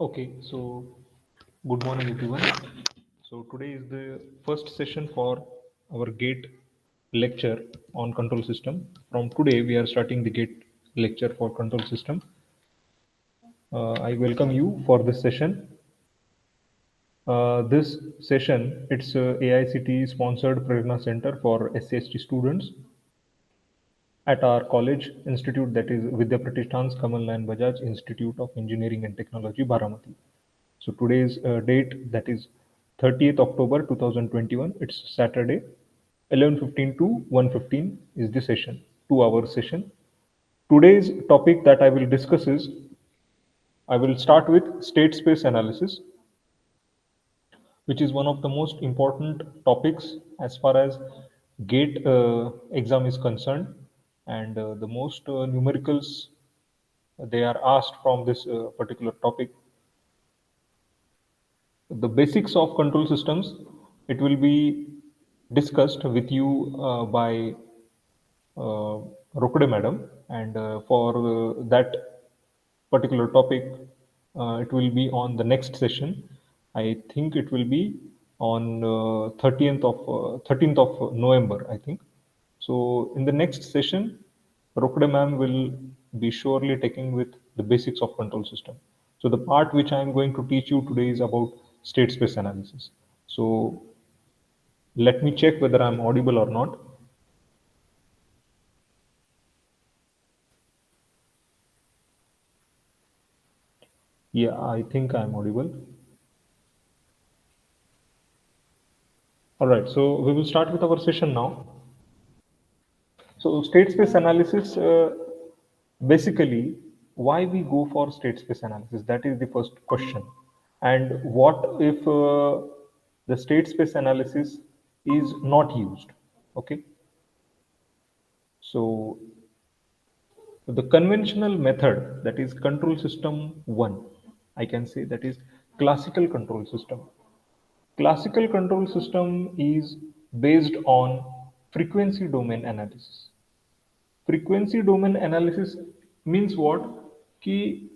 Okay, so good morning, everyone. So today is the first session for our GATE lecture on control system. From today, we are starting the GATE lecture for control system. I welcome you for this session. This session, it's AICTE sponsored Prerna Center for SCST students at our college institute, that is Vidya Pratishthan's Kamal Nayan Bajaj Institute of Engineering and Technology, Baramati. So today's date, that is 30th October 2021. It's Saturday, 11:15 to 1:15 is the session, 2 hour session. Today's topic that I will discuss is I will start with state space analysis, which is one of the most important topics as far as GATE exam is concerned, and the most numericals they are asked from this particular topic. The basics of control systems, it will be discussed with you by uh, Rokde madam, and for that particular topic, it will be on the next session. I think it will be on 13th of November, I think. So in the next session, Rokde ma'am will be surely taking with the basics of control system. So the part which I am going to teach you today is about state space analysis. So let me check whether I'm audible or not. Yeah, I think I'm audible. All right, so we will start with our session now. So state space analysis, basically, why we go for state space analysis? That is the first question. And what if the state space analysis is not used? Okay. So the conventional method, that is control system one, I can say that is classical control system. Classical control system is based on frequency domain analysis. Frequency domain analysis means what? Ki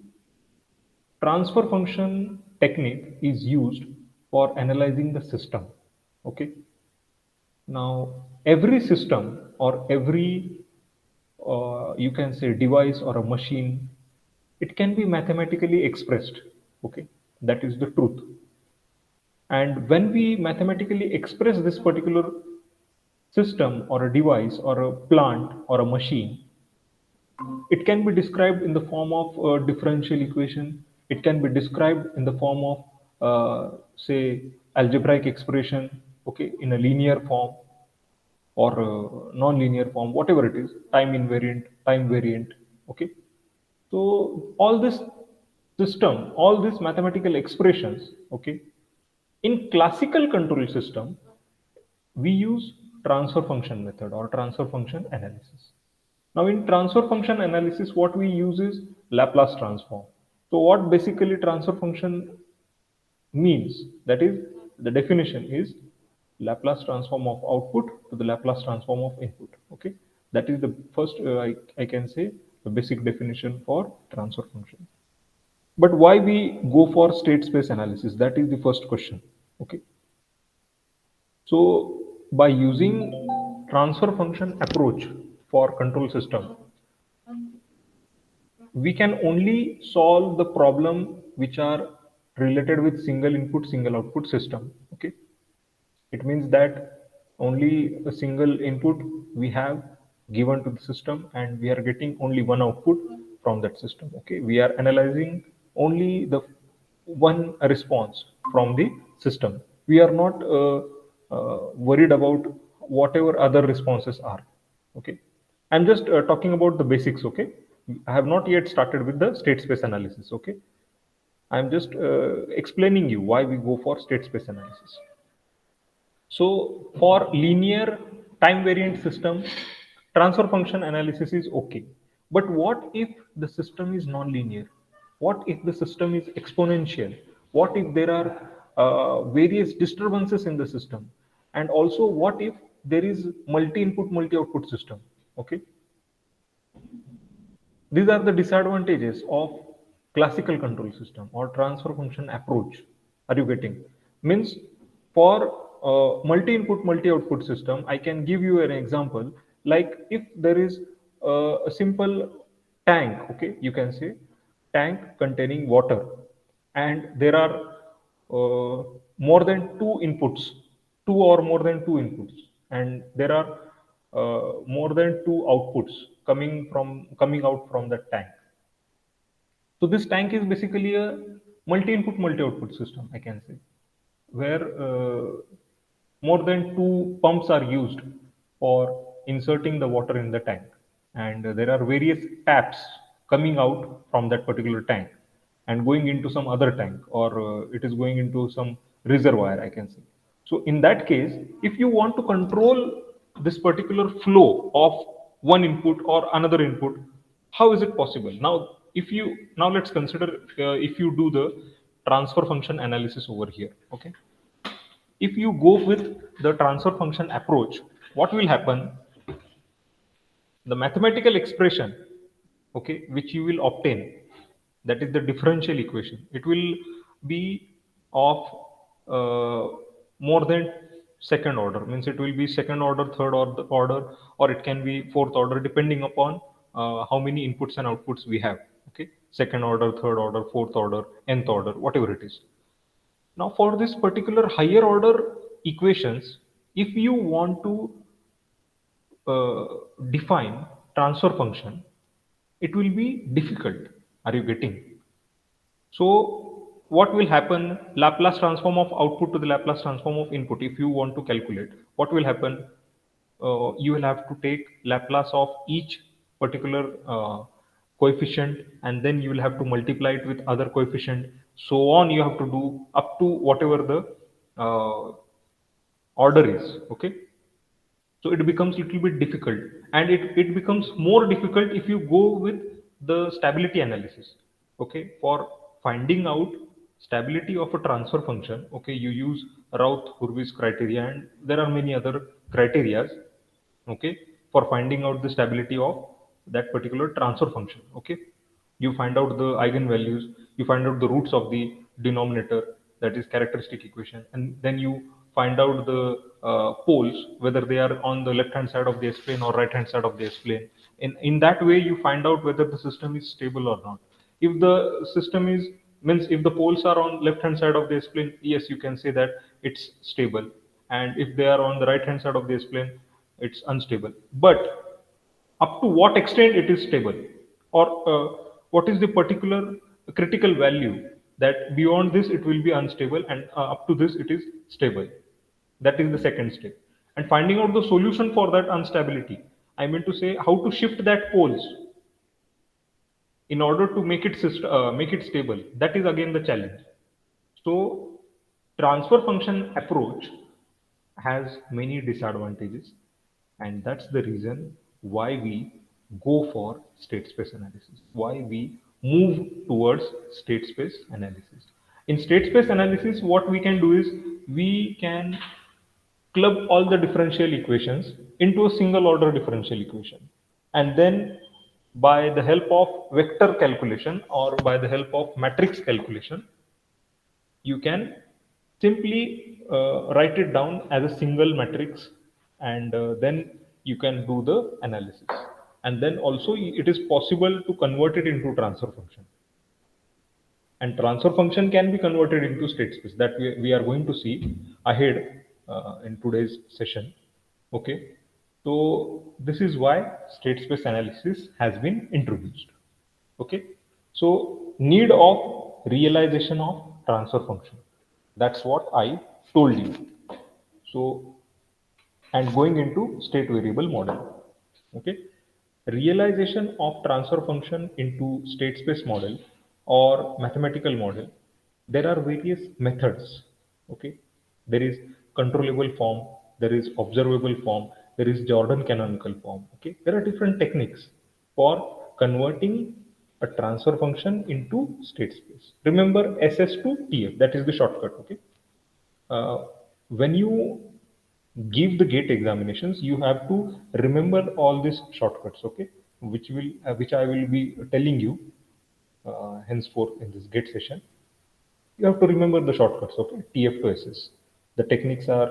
transfer function technique is used for analyzing the system. Okay. Now, every system or every you can say device or a machine, it can be mathematically expressed. Okay, that is the truth. And when we mathematically express this particular system or a device or a plant or a machine, it can be described in the form of a differential equation. It can be described in the form of, say, algebraic expression, okay, in a linear form or non-linear form, whatever it is, time invariant, time variant, okay. So all this system, all these mathematical expressions, okay, in classical control system, we use transfer function method or transfer function analysis. Now in transfer function analysis, what we use is Laplace transform. So what basically transfer function means, that is the definition is Laplace transform of output to the Laplace transform of input. Okay, that is the first I can say the basic definition for transfer function. But why we go for state space analysis? That is the first question. Okay, so by using transfer function approach for control system, we can only solve the problem which are related with single input, single output system. Okay, it means that only a single input we have given to the system and we are getting only one output from that system. Okay, we are analyzing only the one response from the system. We are not worried about whatever other responses are. Okay, I'm just talking about the basics. Okay, I have not yet started with the state space analysis. Okay, I'm just explaining you why we go for state space analysis. So for linear time variant system, transfer function analysis is okay. But what if the system is non-linear? What if the system is exponential? What if there are various disturbances in the system? And also, what if there is multi-input, multi-output system? Okay, these are the disadvantages of classical control system or transfer function approach. Are you getting? Means for multi-input, multi-output system, I can give you an example. Like if there is a simple tank, okay, you can say tank containing water, and there are more than two inputs, two or more than two inputs, and there are more than two outputs coming out from the tank. So this tank is basically a multi-input, multi-output system, I can say, where more than two pumps are used for inserting the water in the tank, and there are various taps coming out from that particular tank and going into some other tank, or it is going into some reservoir, I can say. So in that case, if you want to control this particular flow of one input or another input, how is it possible? Now let's consider, if you do the transfer function analysis over here, okay? If you go with the transfer function approach, what will happen? The mathematical expression, okay, which you will obtain, that is the differential equation, it will be of more than second order, means it will be second order, third order, or it can be fourth order, depending upon how many inputs and outputs we have. Okay, second order, third order, fourth order, nth order, whatever it is. Now for this particular higher order equations, if you want to uh, define transfer function, it will be difficult. Are you getting? So what will happen? Laplace transform of output to the Laplace transform of input. If you want to calculate, what will happen? You will have to take Laplace of each particular coefficient, and then you will have to multiply it with other coefficient. So on, you have to do up to whatever the order is. Okay, so it becomes little bit difficult, and it becomes more difficult if you go with the stability analysis. Okay, for finding out stability of a transfer function, okay, you use Routh-Hurwitz criteria, and there are many other criterias, okay, for finding out the stability of that particular transfer function. Okay, you find out the eigenvalues, you find out the roots of the denominator, that is characteristic equation, and then you find out the poles, whether they are on the left hand side of the s-plane or right hand side of the s-plane. In that way you find out whether the system is stable or not. If the system is, means if the poles are on left hand side of the s-plane, yes, you can say that it's stable, and if they are on the right hand side of the s-plane, it's unstable. But up to what extent it is stable, or what is the particular critical value that beyond this it will be unstable, and up to this it is stable. That is the second step. And finding out the solution for that instability, I mean to say how to shift that poles in order to make it stable, that is again the challenge. So transfer function approach has many disadvantages, and that's the reason why we go for state space analysis, why we move towards state space analysis. In state space analysis, what we can do is we can club all the differential equations into a single order differential equation, and then by the help of vector calculation or by the help of matrix calculation, you can simply write it down as a single matrix, and then you can do the analysis, and then also it is possible to convert it into transfer function, and transfer function can be converted into state space, that we are going to see ahead in today's session. Okay, so this is why state space analysis has been introduced. Okay, so need of realization of transfer function, that's what I told you. So, and going into state variable model. Okay, realization of transfer function into state space model or mathematical model, there are various methods. Okay, there is controllable form, there is observable form, there is Jordan canonical form. Okay, there are different techniques for converting a transfer function into state space. Remember SS to TF, that is the shortcut. Okay, uh, when you give the gate examinations, you have to remember all these shortcuts. Okay, which I will be telling you henceforth in this Git session. You have to remember the shortcuts, okay? TF to SS. The techniques are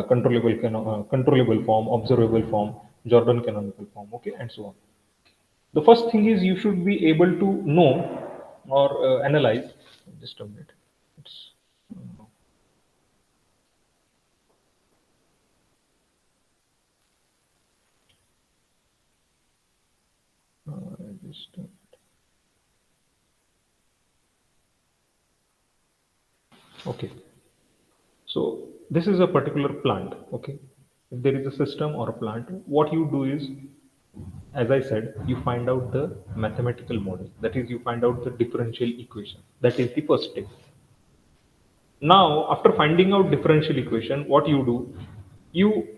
controllable form, observable form, Jordan canonical form, okay, and so on. The first thing is you should be able to know or analyze. Just a minute. It's, just okay. So this is a particular plant, okay? If there is a system or a plant, what you do is, as I said, you find out the mathematical model. That is, you find out the differential equation. That is the first step. Now, after finding out differential equation, what you do, you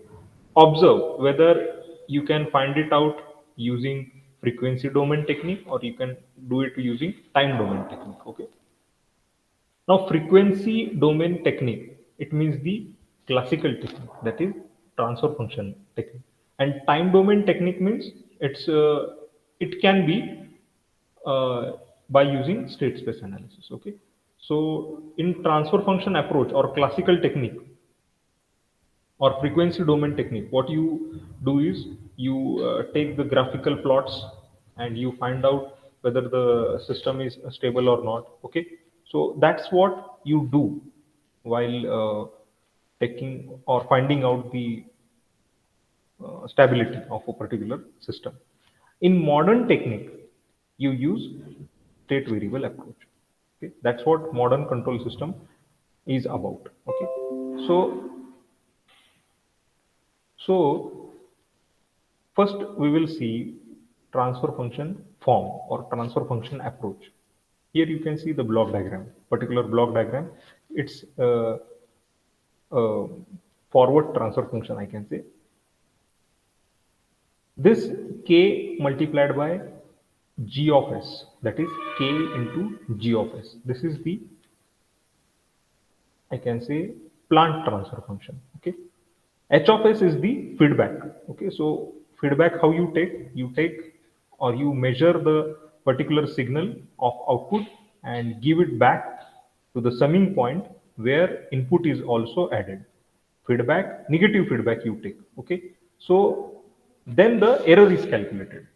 observe whether you can find it out using frequency domain technique or you can do it using time domain technique, okay? Now, frequency domain technique, it means the classical technique, that is transfer function technique. And time domain technique means it can be uh, by using state space analysis. Okay, so in transfer function approach or classical technique or frequency domain technique, what you do is you take the graphical plots and you find out whether the system is stable or not. Okay, so that's what you do while taking or finding out the stability of a particular system. In modern technique, you use state variable approach. Okay, that's what modern control system is about. Okay, so so first we will see transfer function form or transfer function approach. Here you can see the block diagram, particular block diagram. It's uh, forward transfer function, I can say. This k multiplied by g of s, that is k into g of s. This is the, I can say, plant transfer function. Okay, h of s is the feedback. Okay, so feedback, how you take or you measure the particular signal of output and give it back to the summing point where input is also added. Feedback, negative feedback you take. Okay, so then the error is calculated,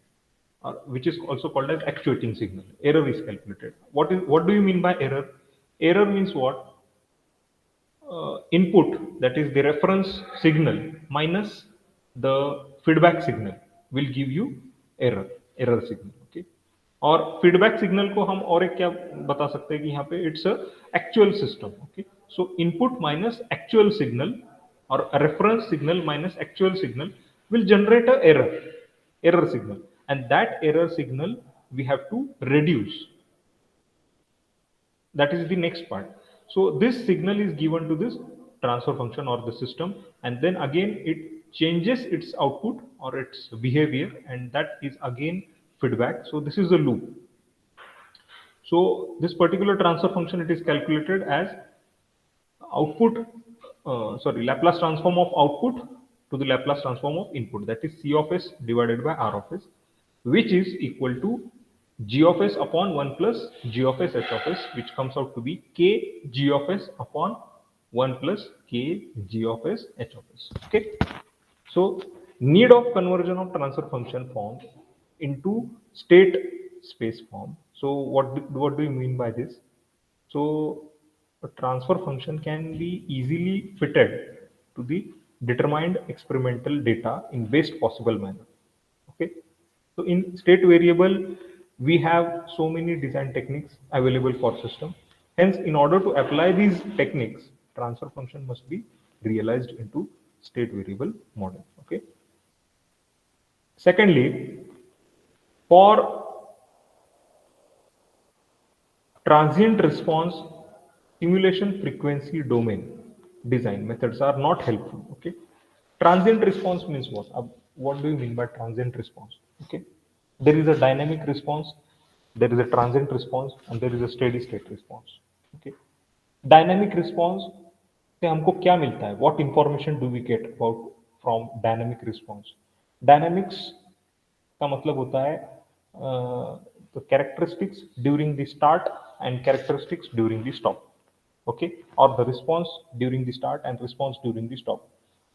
which is also called as actuating signal. Error is calculated. What do you mean by error? Error means what? Input, that is the reference signal, minus the feedback signal will give you error signal. Okay, और feedback signal को हम और एक क्या बता सकते हैं कि यहाँ पे it's a actual system. Okay, so input minus actual signal or a reference signal minus actual signal will generate a error signal, and that error signal we have to reduce. That is the next part. So this signal is given to this transfer function or the system, and then again it changes its output or its behavior, and that is again feedback. So this is a loop. So this particular transfer function, it is calculated as output, Laplace transform of output to the Laplace transform of input, that is C of s divided by R of s, which is equal to g of s upon 1 plus g of s h of s, which comes out to be k g of s upon 1 plus k g of s h of s. Okay, so need of conversion of transfer function form into state space form. So what do you mean by this? So a transfer function can be easily fitted to the determined experimental data in best possible manner. Okay. So in state variable, we have so many design techniques available for system. Hence, in order to apply these techniques, transfer function must be realized into state variable model. Okay. Secondly, for transient response, simulation frequency domain design methods are not helpful. Okay, transient response means what? What do you mean by transient response? Okay, there is a dynamic response, there is a transient response, and there is a steady state response. Okay, dynamic response से हमको क्या मिलता है? What information do we get about from dynamic response? Dynamics का मतलब होता है So characteristics during the start and characteristics during the stop. Okay, or the response during the start and response during the stop.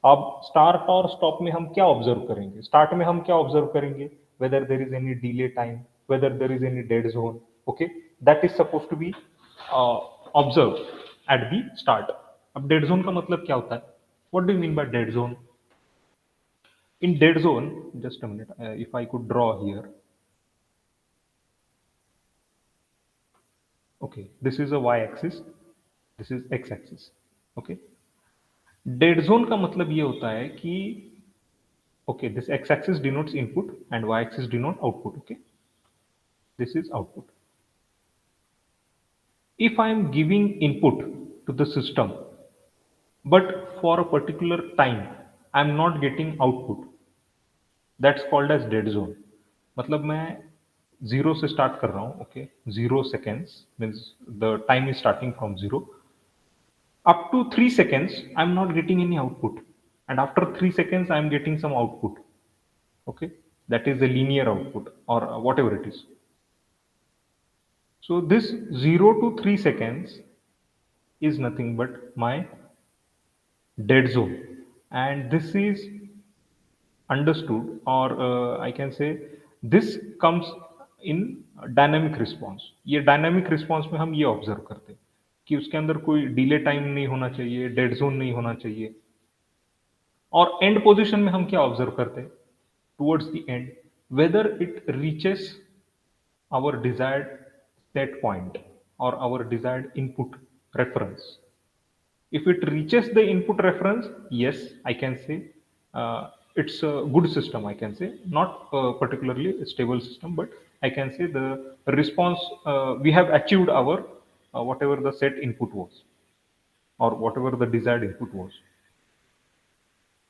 अब start और stop में हम क्या observe करेंगे? स्टार्ट में हम क्या ऑब्जर्व करेंगे? Whether there is any delay time, whether there is any dead zone. Okay, that is suppose to be observe at the start. अब डेड जोन का मतलब क्या होता है? What do you mean by dead zone? In dead zone, just a minute, if I could draw here. Okay, this is a y-axis, this is x-axis. Okay, dead zone का मतलब ये होता है कि okay, this x-axis denotes input and y-axis denote output. Okay, this is output. If I am giving input to the system, but for a particular time I am not getting output, that's called as dead zone. मतलब मैं zero से start कर रहा हूँ. Okay, 0 seconds means the time is starting from 0 up to 3 seconds. I'm not getting any output, and after 3 seconds I'm getting some output. Okay, that is the linear output or whatever it is. So this 0 to 3 seconds is nothing but my dead zone, and this is understood, or I can say this comes in dynamic response. ये dynamic response में हम ये observe करते हैं कि उसके अंदर कोई डिले टाइम नहीं होना चाहिए, डेड जोन नहीं होना चाहिए. और एंड पोजीशन में हम क्या ऑब्जर्व करते हैं? Towards the end, whether it reaches our desired set point or our desired input reference. If it reaches the input reference, yes, I can say it's a good system. I can say not particularly a stable system, but I can say the response, we have achieved our whatever the set input was or whatever the desired input was.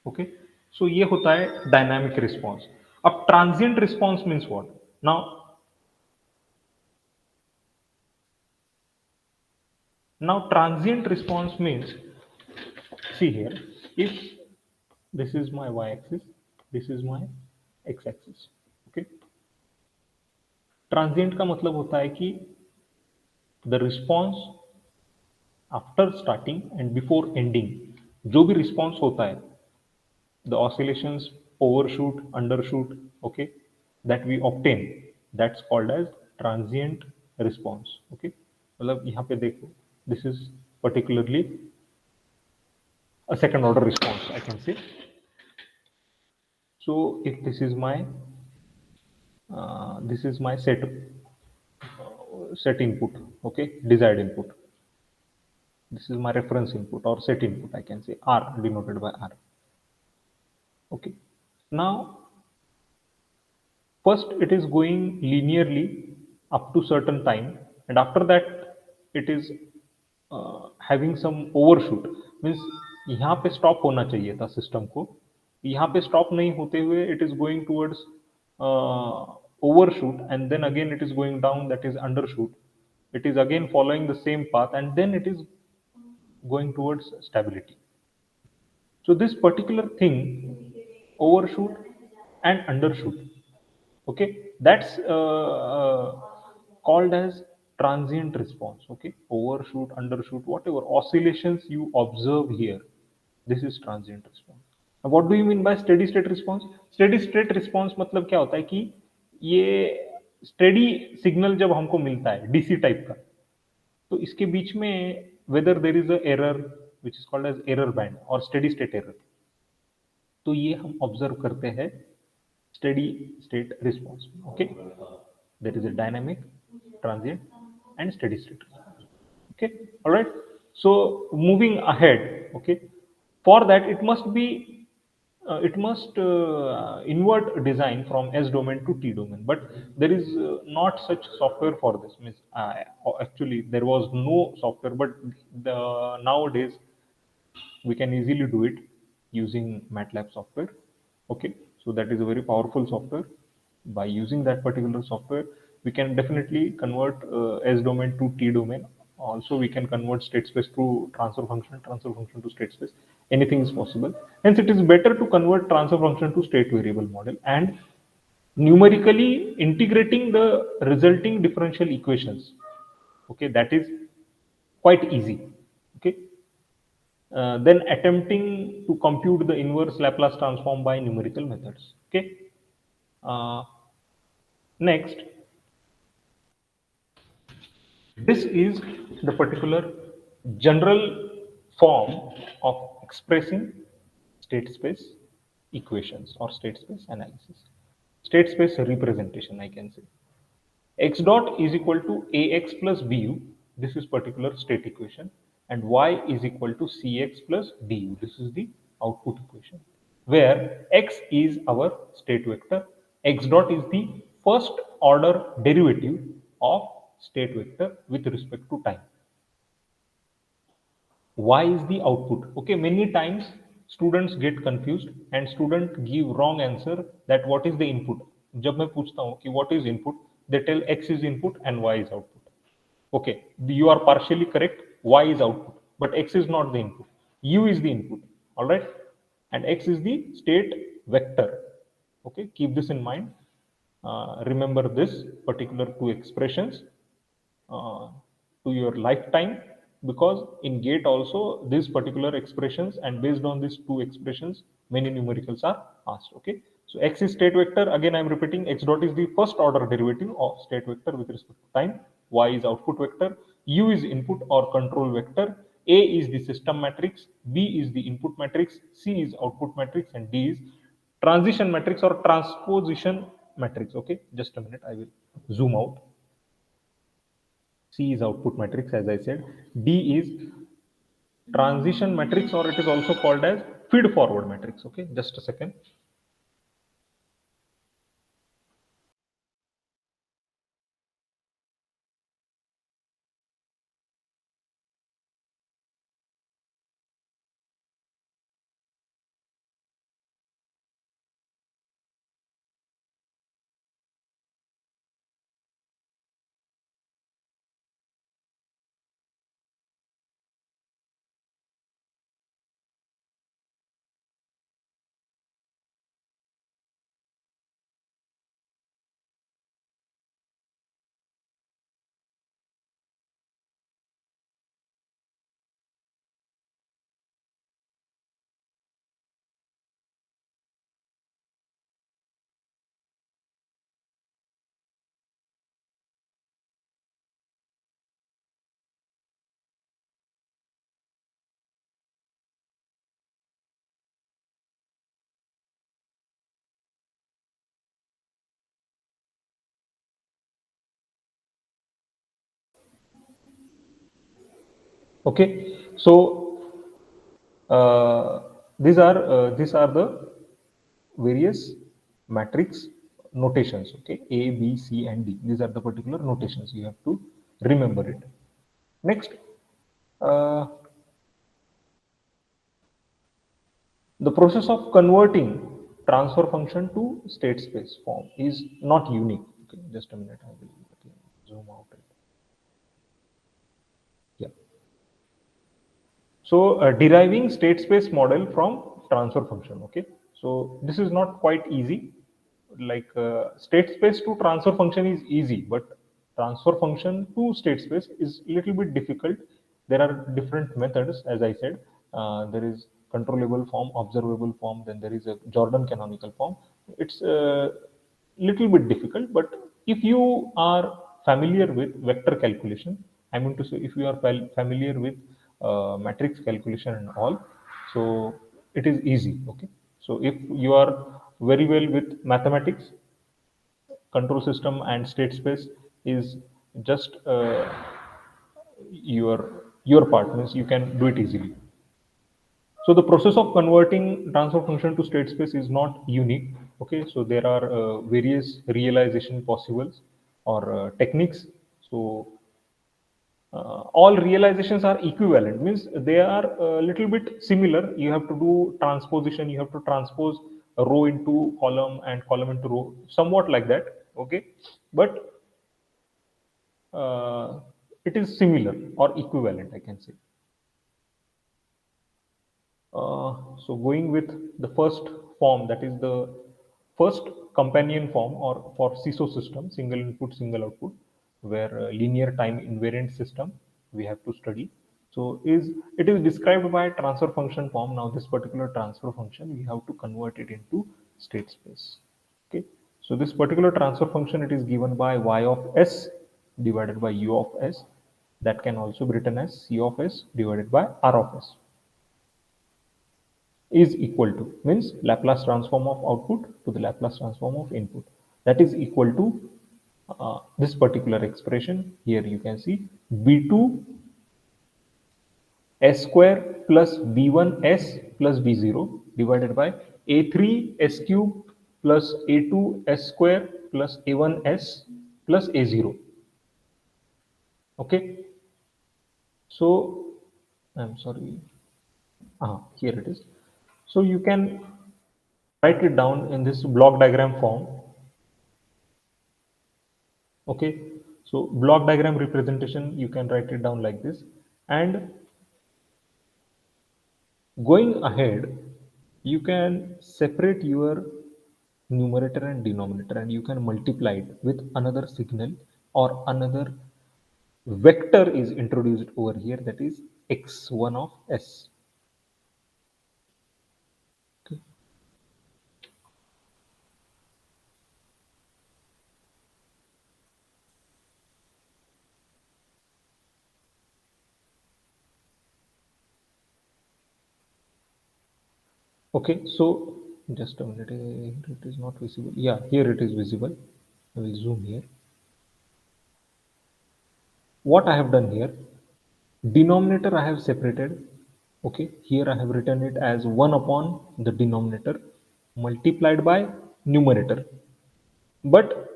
Okay, so ये होता है dynamic response. अब transient response means what? Now transient response means, see here, if this is my y-axis, this is my x-axis. Okay, transient का मतलब होता है कि the response after starting and before ending, जो भी रिस्पॉन्स होता है, the oscillations, overshoot, undershoot, okay, that we obtain, that's called as transient response. Okay, मतलब यहाँ पे देखो, this is particularly a second order response, I can say. So if this is my set input, okay, desired input, this is my reference input or set input, I can say R, denoted by R. Okay, now first it is going linearly up to certain time, and after that it is having some overshoot, means यहाँ पे stop होना चाहिए था system को, यहाँ पे stop नहीं होते हुए it is going towards overshoot, and then again it is going down, that is undershoot. It is again following the same path, and then it is going towards stability. So this particular thing, overshoot and undershoot, okay, that's called as transient response. Okay, overshoot, undershoot, whatever oscillations you observe here, this is transient response. Now what do you mean by steady state response? Steady state response मतलब क्या होता है कि ये steady signal जब हमको मिलता है डीसी टाइप का, तो इसके बीच में whether there is a error which is called as error band और स्टेडी स्टेट एरर, तो ये हम ऑब्जर्व करते हैं steady state response. Okay, there is a dynamic, transient and steady state. Okay, all right. So moving ahead, okay, for that it must be invert design from S domain to T domain, but there is not such software for this. Means actually there was no software, but nowadays we can easily do it using MATLAB software. Okay, so that is a very powerful software. By using that particular software, we can definitely convert S domain to T domain. Also, we can convert state space to transfer function to state space. Anything is possible. Hence, it is better to convert transfer function to state variable model. And numerically integrating the resulting differential equations. Okay, that is quite easy. Okay, then attempting to compute the inverse Laplace transform by numerical methods. Okay, uh, next, this is the particular general form of expressing state space equations or state space analysis. State space representation, I can say. X dot is equal to ax plus bu. This is particular state equation. And y is equal to cx plus du. This is the output equation. Where x is our state vector. X dot is the first order derivative of state vector with respect to time. Y is the output. Okay, many times students get confused and student give wrong answer that what is the input. जब मैं पूछता हूँ कि what is input, they tell x is input and y is output. Okay, you are partially correct. Y is output, but x is not the input. U is the input. All right, and x is the state vector. Okay, keep this in mind. Remember this particular two expressions uh, to your lifetime, because in gate also these particular expressions, and based on these two expressions many numericals are asked. Okay, so x is state vector. Again, I'm repeating, x dot is the first order derivative of state vector with respect to time. Y is output vector. U is input or control vector. A is the system matrix. B is the input matrix. C is output matrix, and D is transition matrix or transposition matrix. Okay, just a minute, I will zoom out. C is output matrix, as I said. D is transition matrix, or it is also called as feed forward matrix. Okay, just a second. Okay, so these are the various matrix notations. Okay, A, B, C, and D. These are the particular notations. You have to remember it. Next, uh, the process of converting transfer function to state space form is not unique. Okay, just a minute. I will zoom out. Yeah. So deriving state space model from transfer function. Okay. So this is not quite easy. Like state space to transfer function is easy, but transfer function to state space is a little bit difficult. There are different methods, as I said. There is controllable form, observable form, then there is a Jordan canonical form. It's a little bit difficult, but if you are familiar with vector calculation, I mean to say, if you are familiar with matrix calculation and all, so it is easy. Okay, so if you are very well with mathematics, control system and state space is just your part, means you can do it easily. So the process of converting transfer function to state space is not unique. Okay, so there are various realization possibles or techniques. So all realizations are equivalent, means they are a little bit similar. You have to do transposition, you have to transpose a row into column and column into row, somewhat like that. Okay, but it is similar or equivalent, I can say. So going with the first form, that is the first companion form, or for CISO system, single input, single output, where linear time invariant system we have to study. So it is described by transfer function form. Now this particular transfer function, we have to convert it into state space. Okay. So this particular transfer function, it is given by y of s divided by u of s. That can also be written as c of s divided by r of s is equal to, means Laplace transform of output to the Laplace transform of input. That is equal to this particular expression. Here you can see b2 s square plus b1 s plus b0 divided by a3 s cube plus a2 s square plus a1 s plus a0. Okay. So I'm sorry. Here it is. So you can write it down in this block diagram form. Okay. So block diagram representation, you can write it down like this. And going ahead, you can separate your numerator and denominator, and you can multiply it with another signal, or another vector is introduced over here, that is x1 of s. Okay. Okay, so just a minute, it is not visible. Yeah, here it is visible. I will zoom here. What I have done here, denominator I have separated. Okay, here I have written it as 1 upon the denominator multiplied by numerator. But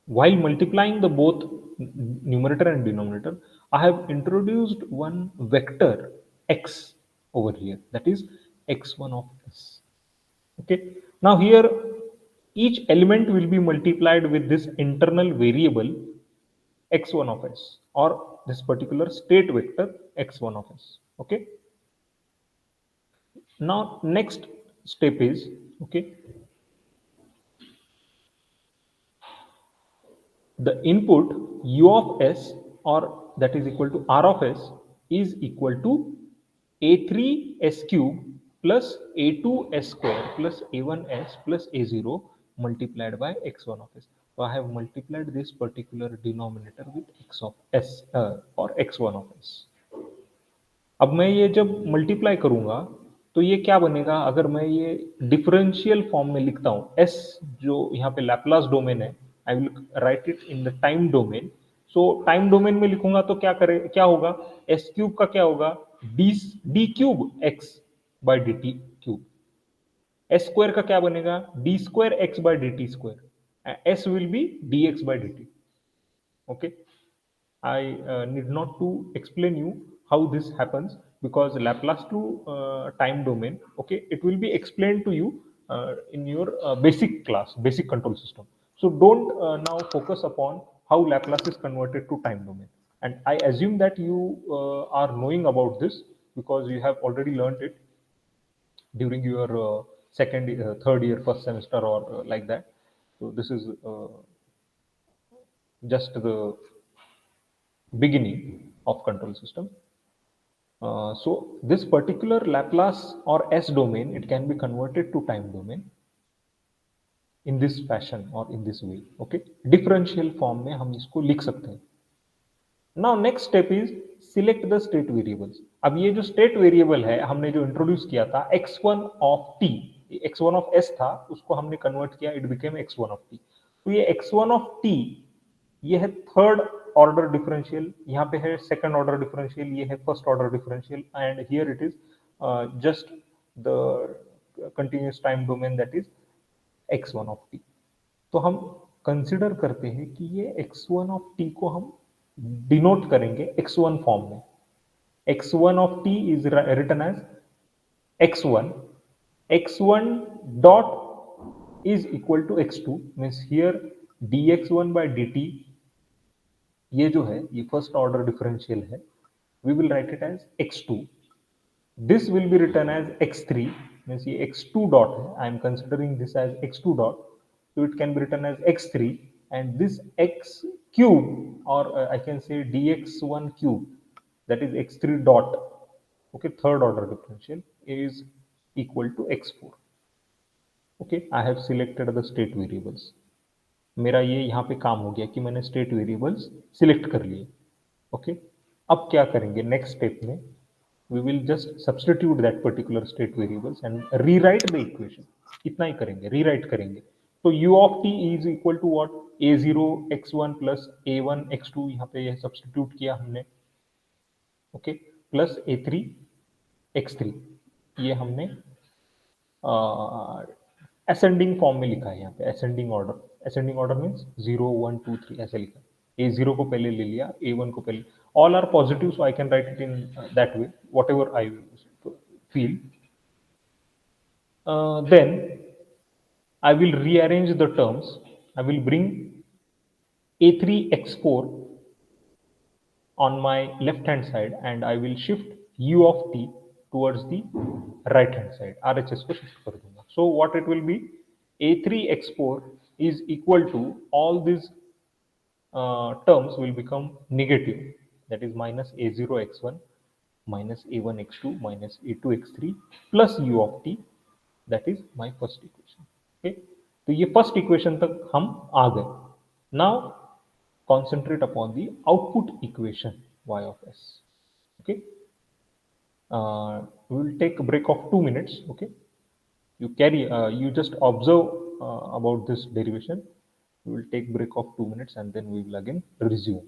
while multiplying the both numerator and denominator, I have introduced one vector x over here, that is x1 of s. Okay, now here each element will be multiplied with this internal variable x1 of s, or this particular state vector x1 of s. Okay, now next step is, okay, the input u of s, or that is equal to r of s, is equal to a3 s cube plus a2 s square plus a1 s plus a0 multiplied by x1 of s. So I have multiplied this particular denominator with x of s, or x1 of s. अब मैं ये जब multiply करूंगा तो ये क्या बनेगा, अगर मैं ये डिफरेंशियल फॉर्म में लिखता हूं, एस जो यहाँ पे लैप्लास डोमेन है, I will write it in the time domain. So time domain में लिखूंगा तो क्या होगा, एस क्यूब का क्या होगा, d d cube x by d t cube. S square का क्या बनेगा, d square x by d t square. S will be d x by d t. Okay. I need not to explain you how this happens, because Laplace to time domain, okay, it will be explained to you in your basic class, basic control system. So don't now focus upon how Laplace is converted to time domain. And I assume that you are knowing about this because you have already learned it during your third year, first semester, or like that. So this is just the beginning of control system. So this particular Laplace or S domain, it can be converted to time domain in this fashion or in this way. Okay, differential form में हम इसको लिख सकते हैं. Now next step is select the state variables. अब ये जो state variable है, हमने जो introduce किया था x1 of t, x1 of s था, उसको हमने convert किया, it became x1 of t. तो ये x1 of t, ये है थर्ड ऑर्डर डिफरेंशियल, यहाँ पे है सेकंड ऑर्डर डिफरेंशियल, ये है first order differential, and here it is just the continuous time domain, that is x1 of t. तो हम कंसिडर करते हैं कि ये x1 ऑफ t को हम डिनोट करेंगे x1 फॉर्म में. x1 of t is written as x1. x1 dot is equal to x2, means here dx1 by dt, ये जो है ये फर्स्ट ऑर्डर डिफरेंशियल है, we will write it as x2. This will be written as x3, means ये x2 dot है, I am considering this as x2 dot. So it can be written as x3, and this x cube, or I can say dx1 cube, that is x3 dot, okay, third order differential, is equal to x4. Okay, I have selected the state variables. मेरा ये यहाँ पे काम हो गया कि मैंने state variables select कर लिए. ओके, अब क्या करेंगे नेक्स्ट स्टेप में? We will just substitute that particular state variables and rewrite the equation. इतना ही करेंगे, रीराइट करेंगे. तो u of t is equal to what? a0 x1 plus a1 x2, यहाँ पे ये सब्सटीट्यूट किया हमने. ओके, प्लस a3 x3, ये हमने असेंडिंग फॉर्म में लिखा है. यहाँ पे असेंडिंग ऑर्डर मीन्स 0 1 2 3 ऐसे लिखा. a0 को पहले ले लिया, a1 को पहले. All are positive, so I can write it in that way, whatever I feel. Then I will rearrange the terms. I will bring a3 x4 on my left hand side, and I will shift u of t towards the right hand side. RHS को shift कर दूंगा. So what it will be? a3 x4 is equal to, all these terms will become negative. That is minus a0 x1 minus a1 x2 minus a2 x3 plus u of t. That is my first equation. Okay, तो ये first equation तक हम आ गए. Now concentrate upon the output equation y of s. Okay, we will take a break of 2 minutes. Okay, you just observe about this derivation. We will take break of 2 minutes and then we will again resume.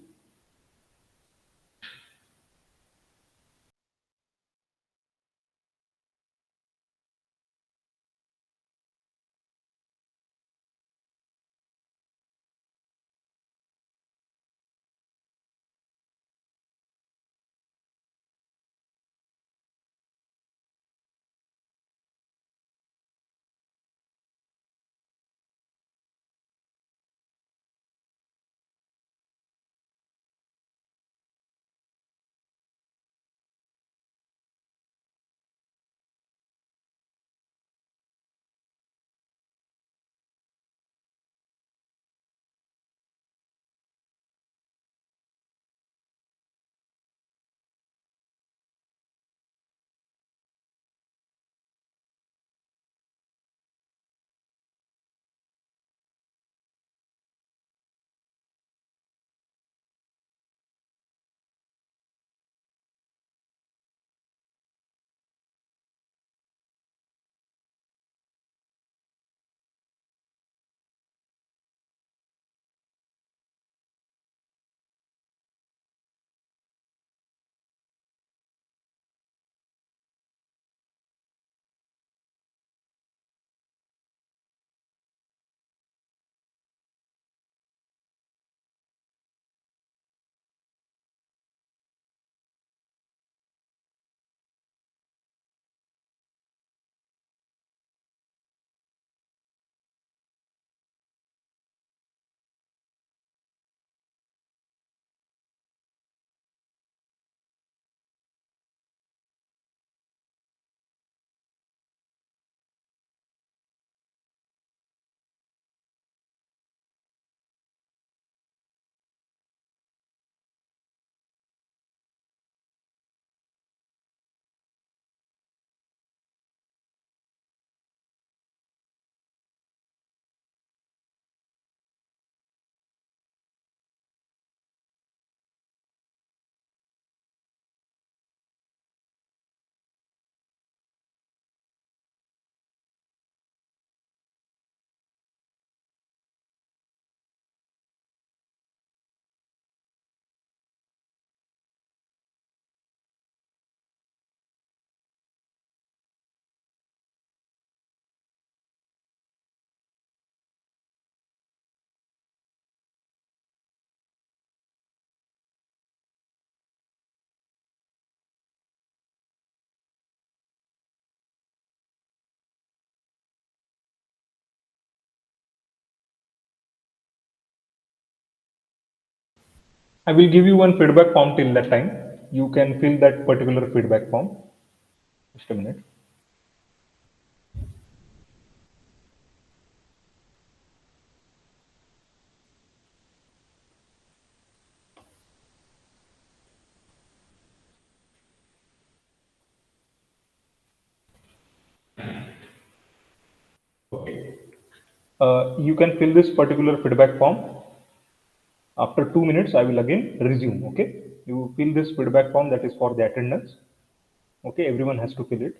I will give you one feedback form. Till that time, you can fill that particular feedback form. Just a minute. You can fill this particular feedback form. After 2 minutes, I will again resume. Okay, you fill this feedback form that is for the attendance. Okay, everyone has to fill it.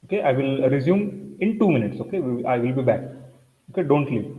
Okay, I will resume in 2 minutes. Okay, I will be back. Okay, don't leave.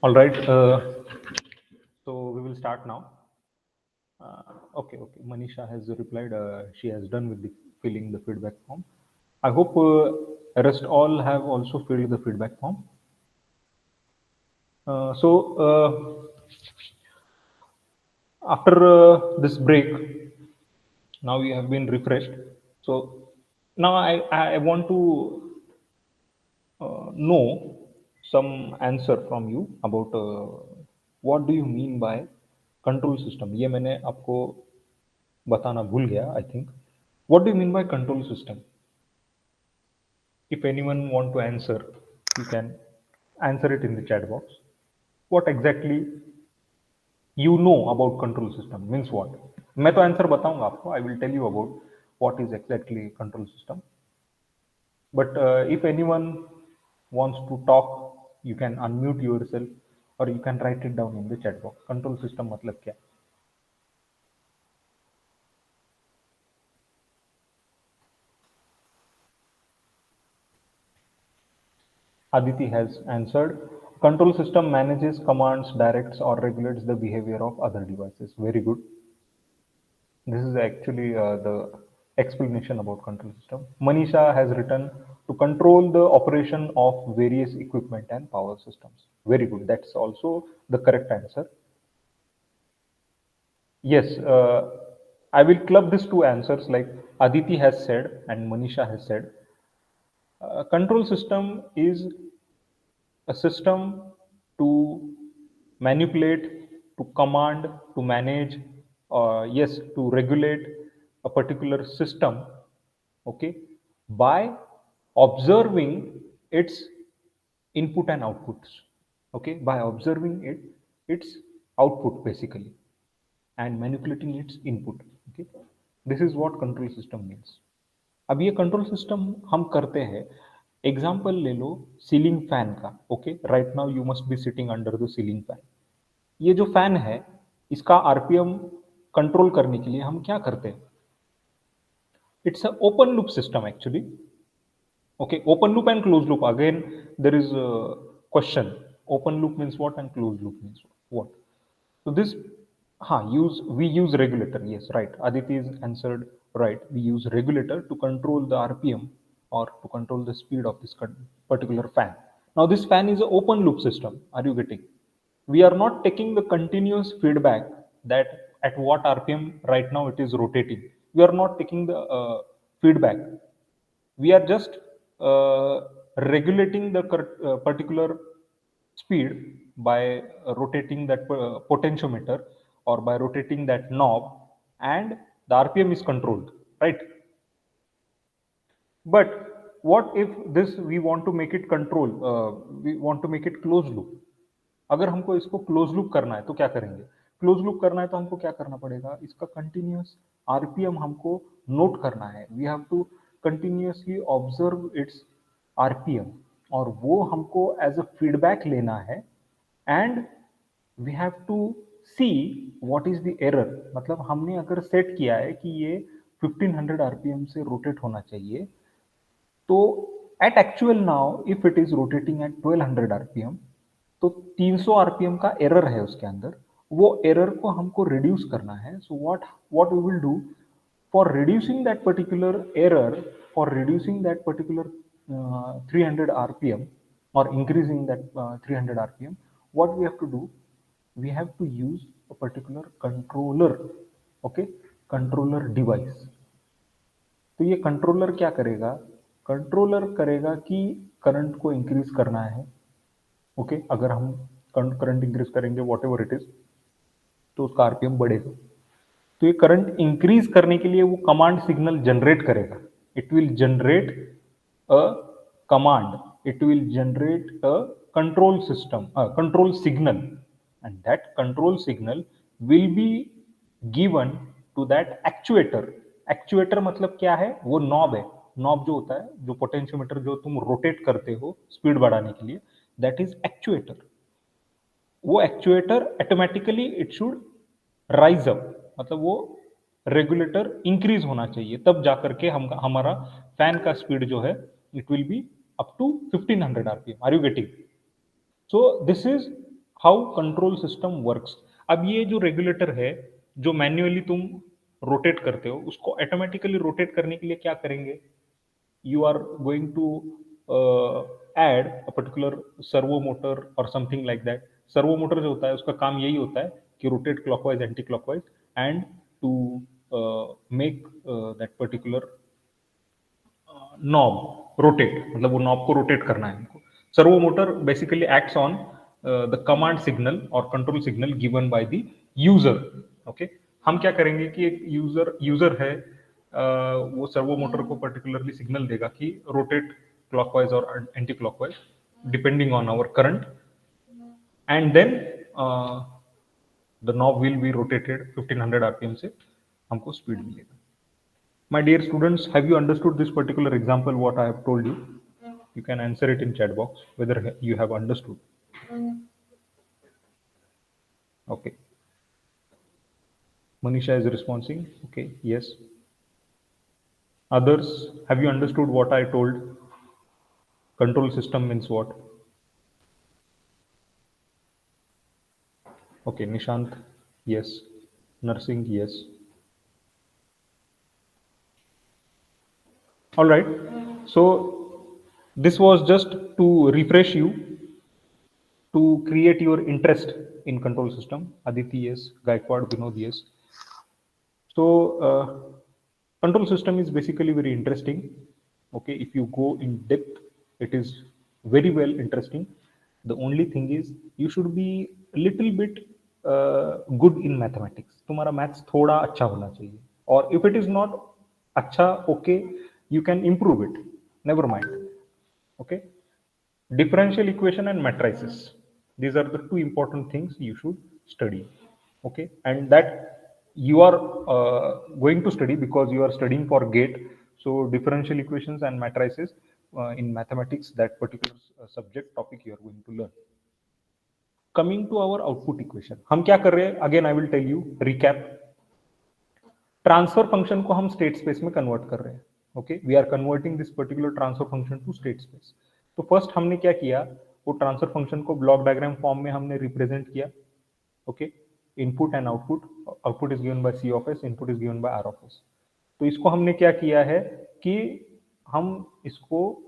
All right. So we will start now. Okay. Manisha has replied. She has done with the filling the feedback form. I hope rest all have also filled the feedback form. After this break, now we have been refreshed. So now I want to know some answer from you about what do you mean by control system. ये मैंने आपको बताना भूल गया, I think. What do you mean by control system? If anyone want to answer, you can answer it in the chat box. What exactly you know about control system means what? मैं तो answer बताऊंगा आपको. I will tell you about what is exactly control system. But if anyone wants to talk, you can unmute yourself or you can write it down in the chat box. Control system मतलब क्या? Aditi has answered. Control system manages, commands, directs, or regulates the behavior of other devices. Very good. This is actually the explanation about control system. Manisha has written to control the operation of various equipment and power systems. Very good. That's also the correct answer. Yes, I will club these two answers like Aditi has said and Manisha has said. Control system is a system to manipulate, to command, to manage, yes, to regulate a particular system, okay, by observing its input and outputs, okay, by observing its output basically and manipulating its input, okay. This is what control system means. अब ये control system हम करते हैं. Example ले लो ceiling fan का. Okay, right now you must be sitting under the ceiling fan. ये जो fan है इसका आरपीएम कंट्रोल करने के लिए हम क्या करते हैं? It's a open loop system actually. Okay, open loop and closed loop. Again, there is a question. Open loop means what and closed loop means what? So this, we use regulator. Yes, right. Aditi is answered right. We use regulator to control the RPM or to control the speed of this particular fan. Now this fan is an open loop system. Are you getting? We are not taking the continuous feedback that at what RPM right now it is rotating. We are not taking the feedback. We are just regulating the particular speed by rotating that potentiometer or by rotating that knob, and the RPM is controlled, right? But what if this we want to make it control, we want to make it closed loop? अगर हमको इसको close loop करना है तो क्या करेंगे? Close loop करना है तो हमको क्या करना पड़ेगा? इसका कंटिन्यूअस आरपीएम हमको नोट करना है. We have to continuously observe its RPM और वो हमको एज अ फीडबैक लेना है. And we have to see what is the error. मतलब हमने अगर सेट किया है कि ये 1500 आरपीएम से रोटेट होना चाहिए, तो at actual now if it is rotating at 1200 RPM, तो 300 आरपीएम का एरर है उसके अंदर. वो एरर को हमको रिड्यूस करना है. So what we will do for reducing that particular error, for reducing that particular 300 RPM or increasing that 300 rpm, what we have to do, we have to use a particular controller. Okay, controller device. तो ये controller क्या करेगा? Controller करेगा कि current को increase करना है. Okay, अगर हम करंट इंक्रीज करेंगे वॉट एवर इट इज, तो उसका आरपीएम बढ़ेगा. तो ये करंट इंक्रीज करने के लिए वो कमांड सिग्नल जनरेट करेगा. It will generate a command, it will generate a control system, a control signal, and that control signal will be given to that actuator. Actuator मतलब क्या है? वो नॉब है. नॉब जो होता है, जो पोटेंशियोमीटर जो तुम रोटेट करते हो स्पीड बढ़ाने के लिए, दैट इज एक्चुएटर. वो actuator automatically it should rise up, मतलब वो रेगुलेटर इंक्रीज होना चाहिए, तब जाकर के हम हमारा फैन का स्पीड जो है it will be up to 1500 RPM. Are you getting? So this is how control system works. अब ये जो रेगुलेटर है, जो मैन्युअली तुम रोटेट करते हो, उसको ऑटोमेटिकली रोटेट करने के लिए क्या करेंगे? You are going to add a particular servo motor or something like that. Servo motor जो होता है उसका काम यही होता है कि rotate clockwise anti clockwise and to make that particular knob rotate. मतलब वो नॉब को रोटेट करना है हमको. Servo motor basically acts on the command signal और control signal given by the user. Okay, हम क्या करेंगे कि एक यूजर है, वो सर्वो मोटर को पर्टिकुलरली सिग्नल देगा कि रोटेट क्लॉकवाइज और anti clockwise depending on our current, and then the knob will be rotated 1500 RPM से हमको स्पीड मिलेगा. My dear students, have you understood this particular example what I have told you? You can answer it in chat box whether you have understood. Okay. Manisha is responding. Okay, yes. Others, have you understood what I told? Control system means what? Okay, Nishant, yes. Nursing, yes. All right. So this was just to refresh you, to create your interest in control system. Aditi, yes. Gaikwad, Vinod, yes. So control system is basically very interesting. Okay, if you go in depth, it is very well interesting. The only thing is you should be a little bit good in mathematics. तुम्हारा maths थोड़ा अच्छा होना चाहिए. और if it is not अच्छा, okay, you can improve it. Never mind. Okay, differential equation and matrices, these are the two important things you should study. Okay, and that you are going to study because you are studying for GATE. So differential equations and matrices in mathematics, that particular subject topic you are going to learn. Coming to our output equation, हम क्या कर रहे हैं? Again I will tell you, recap. Transfer function को हम state space में convert कर रहे हैं. Okay, we are converting this particular transfer function to state space. तो फर्स्ट हमने क्या किया, वो ट्रांसफर फंक्शन को ब्लॉक डायग्राम फॉर्म में हमने रिप्रेजेंट किया। ओके, input and output, output is given by c of s, input is given by r of s. तो इसको हमने क्या किया है कि हम इसको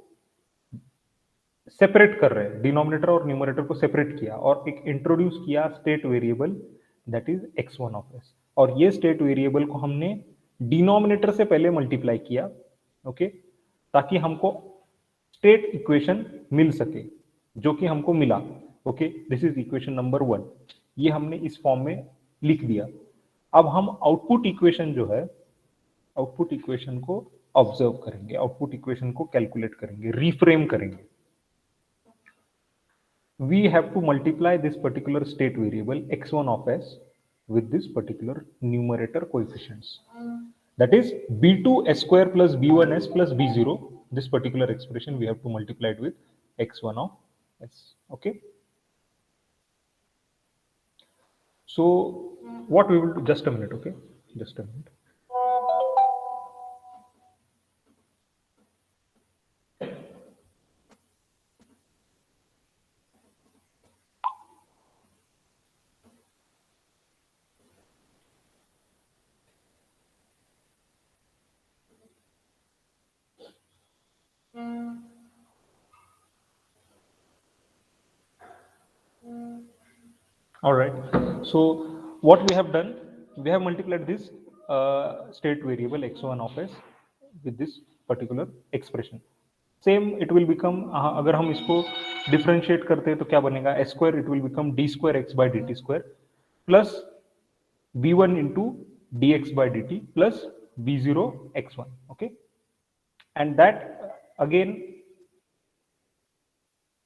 सेपरेट कर रहे हैं, डिनोमिनेटर और न्यूमरेटर को सेपरेट किया और एक इंट्रोड्यूस किया state variable that is x1 of s, और ये स्टेट वेरिएबल को हमने डिनोमिनेटर से पहले मल्टीप्लाई किया। ओके, ताकि हमको स्टेट इक्वेशन मिल सके, जो कि हमको मिला। Okay, this is equation number 1, ये हमने इस फॉर्म में लिख दिया। अब हम आउटपुट इक्वेशन जो है, आउटपुट इक्वेशन को ऑब्जर्व करेंगे, आउटपुट इक्वेशन को कैलकुलेट करेंगे, रिफ्रेम करेंगे। we have to multiply this particular state variable x1 of s with this particular numerator coefficients, that is b2 s square plus b1 s plus b0. This particular expression we have to multiply it with x1 of s. Okay, so what we will do, just a minute. Okay, just a minute. All right, so what we have done, we have multiplied this state variable x1 of s with this particular expression. Same it will become, अगर हम इसको differentiate करते हैं तो क्या बनेगा, s square it will become d square x by d t square plus b one into d x by d t plus b zero x one. Okay, and that again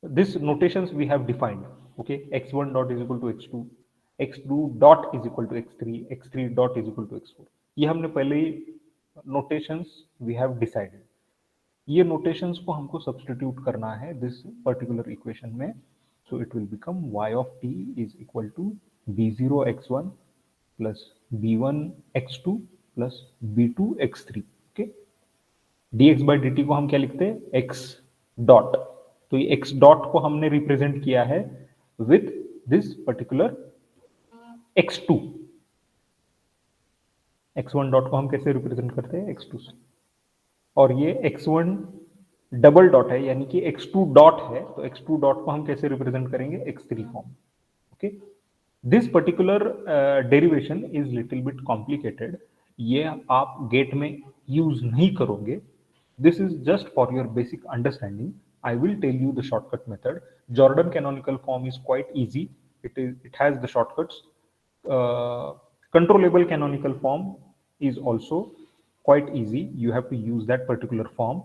this notations we have defined. Okay, x1 dot is equal to x2, x2 dot is equal to x3, x3 dot is equal to x4. ये हमने पहले ही notations we have decided. ये notations को हमको substitute करना है this particular equation में. So it will become y of t is equal to b0 x1 plus b1 x2 plus b2 x3. Okay, dx by dt को हम क्या लिखते हैं, x dot. तो ये x डॉट को हमने रिप्रेजेंट किया है with this particular x2. x1 dot को हम कैसे रिप्रेजेंट करते हैं, x2 से, और ये x1 डबल डॉट है यानी कि x2 डॉट है, तो x2 डॉट को हम कैसे रिप्रेजेंट करेंगे, x3 form. Okay, this particular derivation is little bit complicated, ये आप गेट में यूज नहीं करोगे. This is just for your basic understanding. I will tell you the shortcut method. Jordan canonical form is quite easy. It has the shortcuts. Controllable canonical form is also quite easy. You have to use that particular form.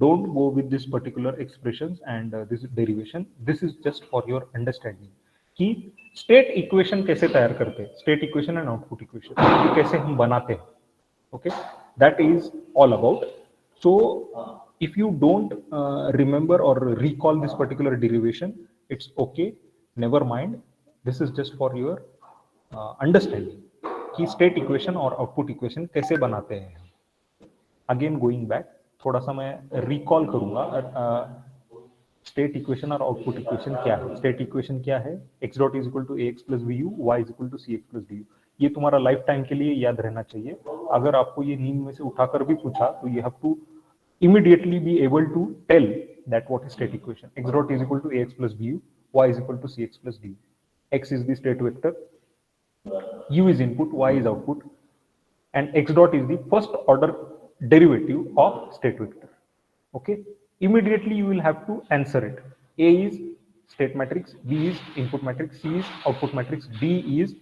Don't go with this particular expressions and this derivation. This is just for your understanding. कि state equation कैसे तैयार करते हैं, state equation and output equation ये कैसे हम बनाते हैं. Okay, that is all about. So if you don't remember or recall this particular derivation, it's okay, never mind. This is just for your understanding कि state equation और output equation कैसे बनाते हैं. Again going back, थोड़ा सा मैं recall करूंगा. State equation और आउटपुट इक्वेशन क्या है. स्टेट इक्वेशन क्या है, x dot is equal to ax plus bu, y is equal to cx plus du. ये तुम्हारा लाइफ टाइम के लिए याद रहना चाहिए. अगर आपको ये नींद में से उठाकर भी पूछा तो you have to immediately be able to tell that what is state equation. X dot is equal to ax plus bu, y is equal to cx plus du. X is the state vector, u is input, y is output, and x dot is the first order derivative of state vector. Okay, immediately you will have to answer it. A is state matrix, B is input matrix, C is output matrix, D is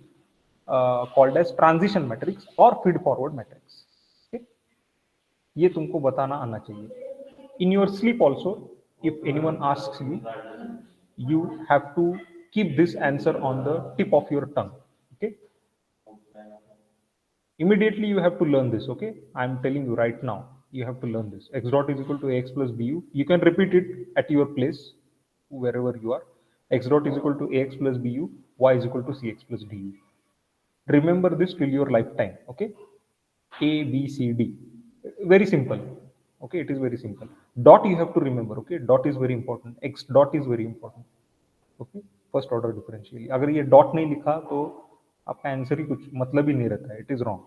called as transition matrix or feed forward matrix. Okay, ये तुमको बताना आना चाहिए. In your sleep also, if anyone asks you, you have to keep this answer on the tip of your tongue. Okay, immediately you have to learn this. Okay, I'm telling you right now, you have to learn this. X dot is equal to ax plus bu. You can repeat it at your place wherever you are. X dot is equal to ax plus bu, y is equal to cx plus du. Remember this till your lifetime. Okay, A B C D, very simple. Okay, it is very simple. Dot you have to remember. Okay, dot is very important. X dot is very important. Okay, first order differential. अगर ये dot नहीं लिखा तो आपका answer ही कुछ मतलब ही नहीं रहता है. It is wrong.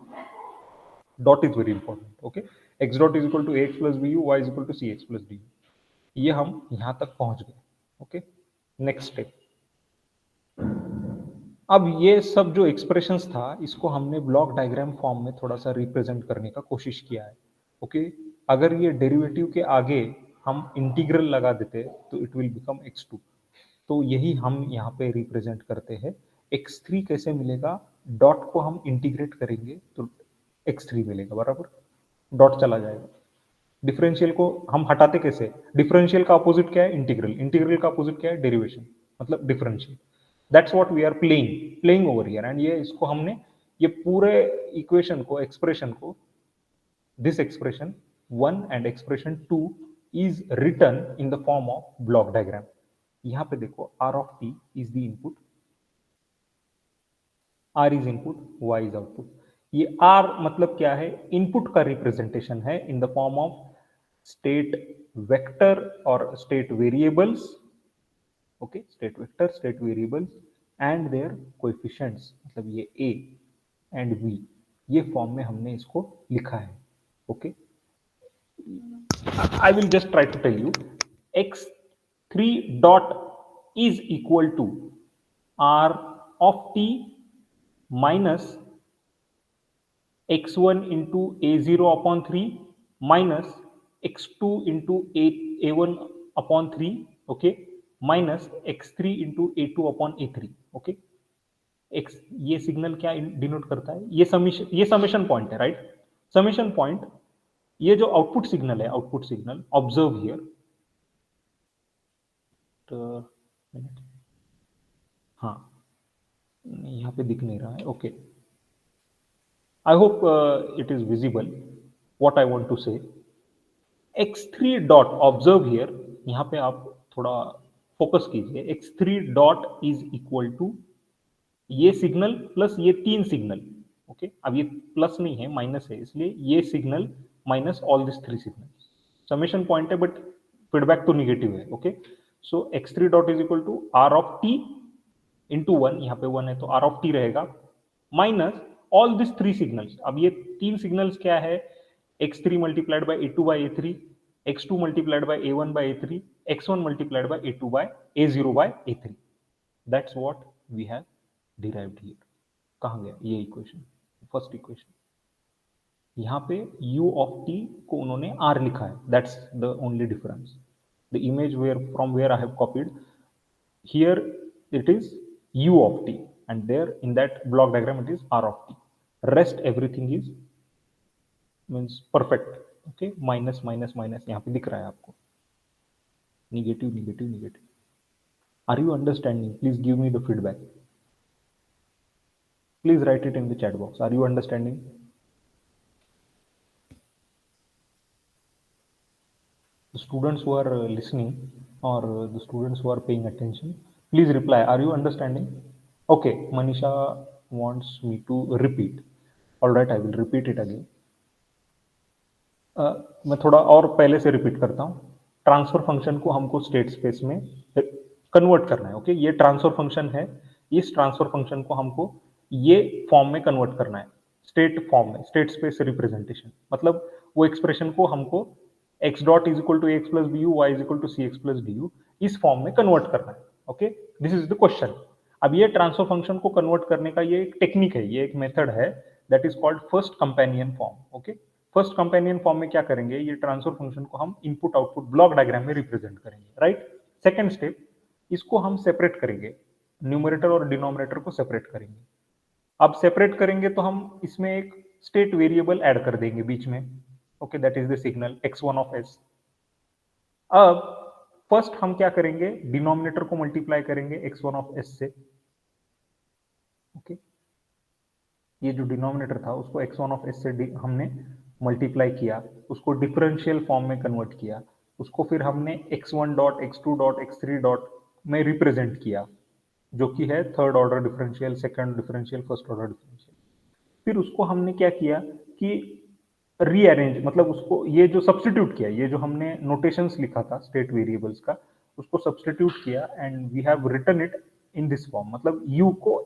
Dot is very important. Okay, x dot is equal to x plus B you, Y is equal to C x plus d u. ये हम यहां तक पहुंच गए. ओके, नेक्स्ट स्टेप. अब ये सब जो एक्सप्रेशंस था इसको हमने ब्लॉक डायग्राम फॉर्म में थोड़ा सा रिप्रेजेंट करने का कोशिश किया है. ओके, अगर ये डेरिवेटिव के आगे हम इंटीग्रल लगा देते तो इट विल बिकम x2. तो यही हम यहाँ पे रिप्रेजेंट करते हैं. x3 कैसे मिलेगा? डॉट को हम इंटीग्रेट करेंगे तो x3 मिलेगा, बराबर. डॉट चला जाएगा. डिफरेंशियल को हम हटाते कैसे? डिफरेंशियल का अपोजिट क्या है? इंटीग्रल. इंटीग्रल का अपोजिट क्या है? डेरिवेशन, मतलब differential. That's what we are playing over here. एंड ये इसको हमने ये पूरे इक्वेशन को, एक्सप्रेशन को, this expression 1 and expression 2 is written in the form of block diagram. यहां पे देखो, r of t is the input, r is input, y is output. ये r मतलब क्या है? इनपुट का रिप्रेजेंटेशन है in the form of state vector और state variables. Okay, state vector, state variables and their coefficients, मतलब ये a and b, ये फॉर्म में हमने इसको लिखा है. Okay, I will just try to tell you. x3 dot is equal to r of t minus x1 into a0 upon 3 minus x2 into a1 upon 3. okay, minus x3 into a2 upon a3. okay, x, ये signal क्या denote करता है? ये summation point है, right? Summation point, ये जो output signal है, output signal, observe here. हाँ, यहाँ पे दिख नहीं रहा है. Okay, I hope it is visible what I want to say. x3 dot, observe here, यहाँ पे आप थोड़ा फोकस कीजिए. x3 dot is equal to ये सिग्नल प्लस ये तीन सिग्नल. ओके, अब ये प्लस नहीं है, माइनस है, इसलिए ये signal minus all this three signal. Summation point है बट फीडबैक तो निगेटिव है. Okay, so x3 dot is equal to r of t into 1, यहाँ पे 1 है तो r ऑफ t रहेगा, minus all this three signals. अब ये तीन सिग्नल्स क्या है? x3 multiplied by a2 by a3, x2 multiplied by a1 by a3, x1 multiplied by a2 by a0 by a3. That's what we have derived here. कहाँ गया ये equation? First equation. यहाँ पे u of t को उन्होंने r लिखा है. That's the only difference. The image where from where I have copied, here it is u of t and there in that block diagram it is r of t. Rest everything is means perfect. okay, minus minus minus यहाँ पे दिख रहा है आपको, negative negative negative. Are you understanding? Please give me the feedback. Please write it in the chat box. Are you understanding? The students who are listening or the students who are paying attention, please reply. Are you understanding? Okay, Manisha wants me to repeat. All right, I will repeat it again. मैं थोड़ा और पहले से repeat करता हूँ. Transfer function को हमको state space में कन्वर्ट करना है. ओके, ये ट्रांसफर फंक्शन है. इस ट्रांसफर फंक्शन को हमको ये फॉर्म में कन्वर्ट करना है, स्टेट फॉर्म में, स्टेट स्पेस रिप्रेजेंटेशन. मतलब वो एक्सप्रेशन को हमको x dot is equal to x plus B you, Y is equal to C x plus d u, इस फॉर्म में कन्वर्ट करना है. Okay, this is the question. अब ये ट्रांसफर फंक्शन को कन्वर्ट करने का ये एक टेक्निक है, ये एक मेथड है, that is called first companion form. Okay, first companion form में क्या करेंगे? ये ट्रांसफर फंक्शन को हम इनपुट आउटपुट ब्लॉक डायग्राम में रिप्रेजेंट करेंगे, राइट? सेकेंड स्टेप, इसको हम सेपरेट करेंगे, न्यूमरेटर और डिनोमिनेटर को सेपरेट करेंगे. अब सेपरेट करेंगे तो हम इसमें एक स्टेट वेरिएबल ऐड कर देंगे बीच में. Okay, that is the signal x1 of s. अब फर्स्ट हम क्या करेंगे? डिनोमिनेटर को मल्टीप्लाई करेंगे x1 ऑफ s से. ओके, ये जो डिनोमिनेटर था उसको x1 ऑफ s से हमने मल्टीप्लाई किया, उसको डिफरेंशियल फॉर्म में कन्वर्ट किया, उसको फिर हमने x1 dot, x2 dot, x3 dot में रिप्रेजेंट किया, जो कि है third order differential, second differential, first order differential. फिर उसको हमने क्या किया कि रीअरेंज, मतलब उसको ये जो सब्स्टिट्यूट किया, ये जो हमने नोटेशंस लिखा था स्टेट वेरिएबल्स का, उसको सब्स्टिट्यूट किया and we have written it in this form. मतलब यू को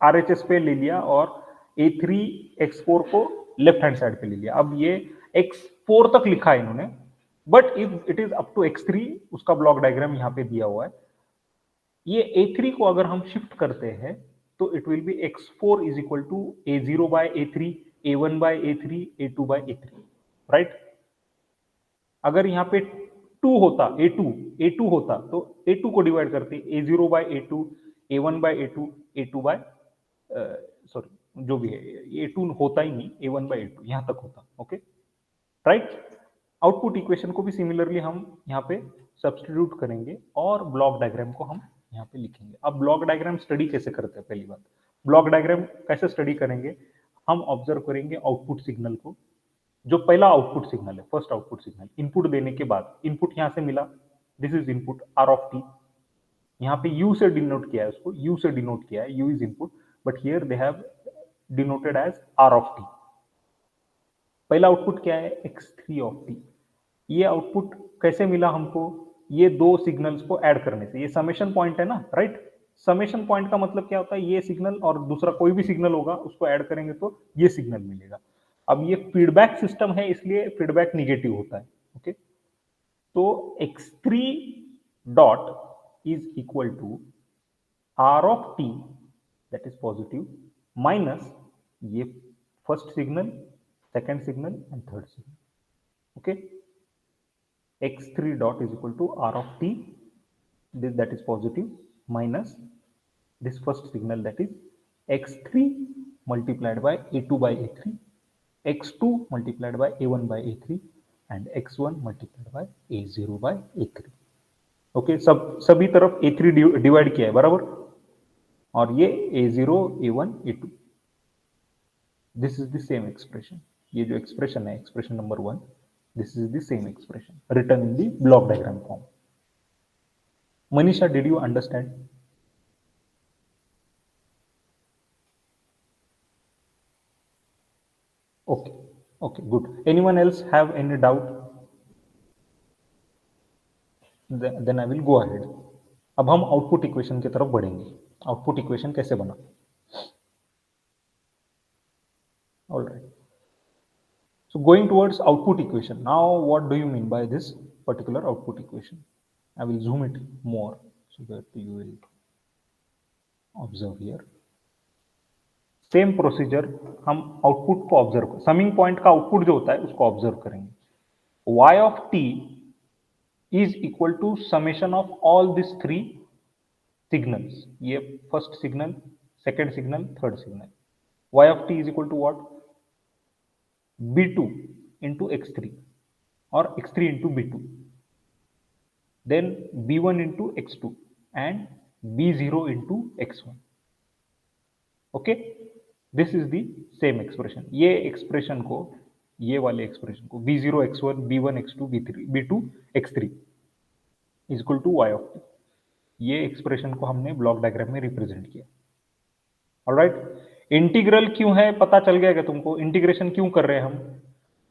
आरएचएस पे ले लिया और a3 x4 को लेफ्ट हैंड साइड पे ले लिया। अब ये x4 तक लिखा है इन्होंने, but if it is up to x3, उसका ब्लॉक डायग्राम यहाँ पे दिया हुआ है। ये a3 को अगर हम शिफ्ट करते हैं तो it will be x4 is equal to a0 by a3, a1 by a3, a2 by a3, right. अगर यहाँ पे 2 होता, a2 होता तो a2 को डिवाइड करते a0 bye a2, a1 bye a2, a2 bye sorry जो भी है, a2 होता ही नहीं, a1 बाय a2 यहां तक होता। Okay, right. आउटपुट इक्वेशन को भी सिमिलरली हम यहाँ पे सब्स्टिट्यूट करेंगे और ब्लॉक डायग्राम को हम यहाँ पे लिखेंगे। अब ब्लॉक डायग्राम स्टडी कैसे करते हैं? पहली बात, ब्लॉक डायग्राम कैसे स्टडी करेंगे? हम ऑब्जर्व करेंगे आउटपुट सिग्नल को। जो पहला आउटपुट सिग्नल है, फर्स्ट आउटपुट सिग्नल, इनपुट देने के बाद, इनपुट यहां से मिला, this is input r of t. यहाँ पे u से डिनोट किया है, उसको u से डिनोट किया है, u is input, but here they have denoted as r of t। पहला आउटपुट क्या है? x3 of t। ये आउटपुट कैसे मिला हमको? ये दो सिग्नल्स को ऐड करने से। ये समेशन पॉइंट है ना, राइट। समेशन पॉइंट का मतलब क्या होता है? ये सिग्नल और दूसरा कोई भी सिग्नल होगा, उसको ऐड करेंगे तो ये सिग्नल मिलेगा। अब ये फीडबैक सिस्टम है, इसलिए फीडबैक निगेटिव होता है। ओके, तो x3 dot is equal to r of t, that is positive, minus ये first signal, second signal and third signal. Okay, x3 dot is equal to r of t, this that is positive, minus this first signal, that is x3 multiplied by a2 by a3, x2 multiplied by a1 by a3 and x1 multiplied by a0 by a3। Okay, सभी तरफ a3 divide किया है बराबर, और ये a0, a1, a2, this is the same expression. ये जो expression है, expression number 1, this is the same expression written in the block diagram form. Manisha, did you understand? Okay, okay, good. Anyone else have any doubt? Then I will go ahead. अब हम output equation की तरफ बढ़ेंगे। Output equation कैसे बना? All right. So going towards output equation. Now, what do you mean by this particular output equation? I will zoom it more so that you will observe here. Same procedure हम output को observe, summing point का output जो होता है उसको observe करेंगे। y of t is equal to summation of all this three signals. ये first signal, second signal, third signal. y of t is equal to what? b2 into x3 और x3 into b2, then b1 into x2 and b0 into x1। Okay, this is the same expression. ये expression को, ये वाले expression को b0 x1, b1 x2, b3 b2 x3 is equal to y of t, ये expression को हमने block diagram में represent किया। ऑलराइट, इंटीग्रल क्यों है पता चल गया क्या तुमको? इंटीग्रेशन क्यों कर रहे हैं हम?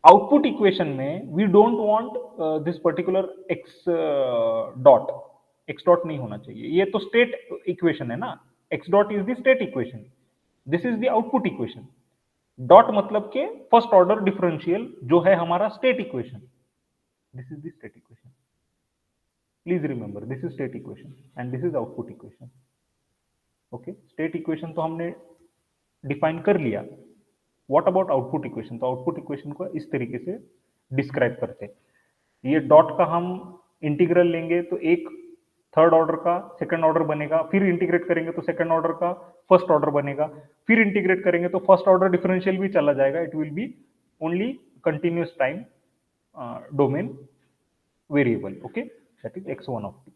आउटपुट इक्वेशन में we don't want this particular x dot, x dot नहीं होना चाहिए। ये तो स्टेट इक्वेशन है ना, x dot is the state equation, this is the output equation. Dot मतलब के फर्स्ट ऑर्डर डिफरेंशियल जो है हमारा state equation, this is the state equation. Please remember, this is state equation and this is output equation. Okay, state equation तो हमने define कर लिया। What about output equation? तो आउटपुट इक्वेशन को इस तरीके से डिस्क्राइब करते हैं। ये डॉट का हम इंटीग्रल लेंगे तो एक थर्ड ऑर्डर का सेकंड ऑर्डर बनेगा, फिर इंटीग्रेट करेंगे तो सेकंड ऑर्डर का फर्स्ट ऑर्डर बनेगा, फिर इंटीग्रेट करेंगे तो फर्स्ट ऑर्डर डिफरेंशियल भी चला जाएगा। It will B only continuous time domain variable. Okay, that is x1 of t।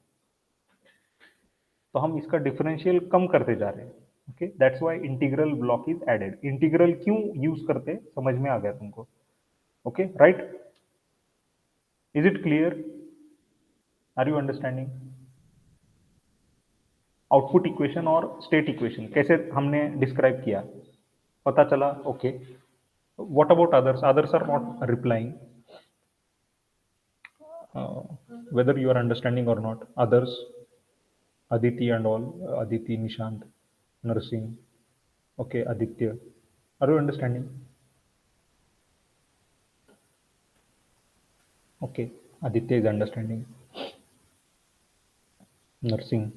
तो हम इसका डिफरेंशियल कम करते जा रहे हैं। Okay, that's why integral block is added. Integral क्यों यूज करते, समझ में आ गया तुमको? Okay, right, is it clear? Are you understanding? Output equation और स्टेट इक्वेशन कैसे हमने डिस्क्राइब किया, पता चला? Okay, What about others? Others are not replying. uh, whether you are understanding or not. Others, Aditi and all, Aditi, Nishant, Nursing, okay, Aditya. Are you understanding? Okay, Aditya is understanding. Nursing.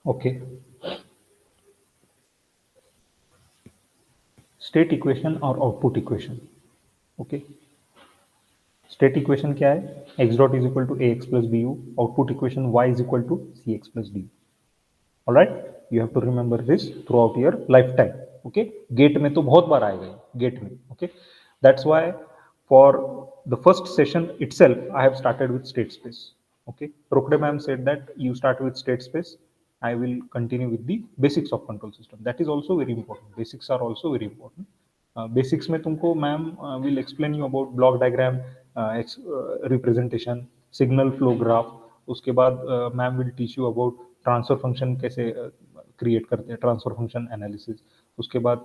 Okay. State equation or output equation. Okay. State equation क्या है? X dot is equal to ax plus bu. Output equation y is equal to cx plus d. All right, you have to remember this throughout your lifetime. Okay, gate में तो बहुत बार आएगा gate में. Okay, that's why for the first session itself I have started with state space. Okay, Rokde ma'am said that you start with state space. I will continue with the basics of control system. That is also very important. Basics are also very important. Basics में तुमको ma'am will explain you about block diagram, representation, signal flow graph. उसके बाद ma'am will teach you about transfer function कैसे create करते हैं, transfer function analysis. उसके बाद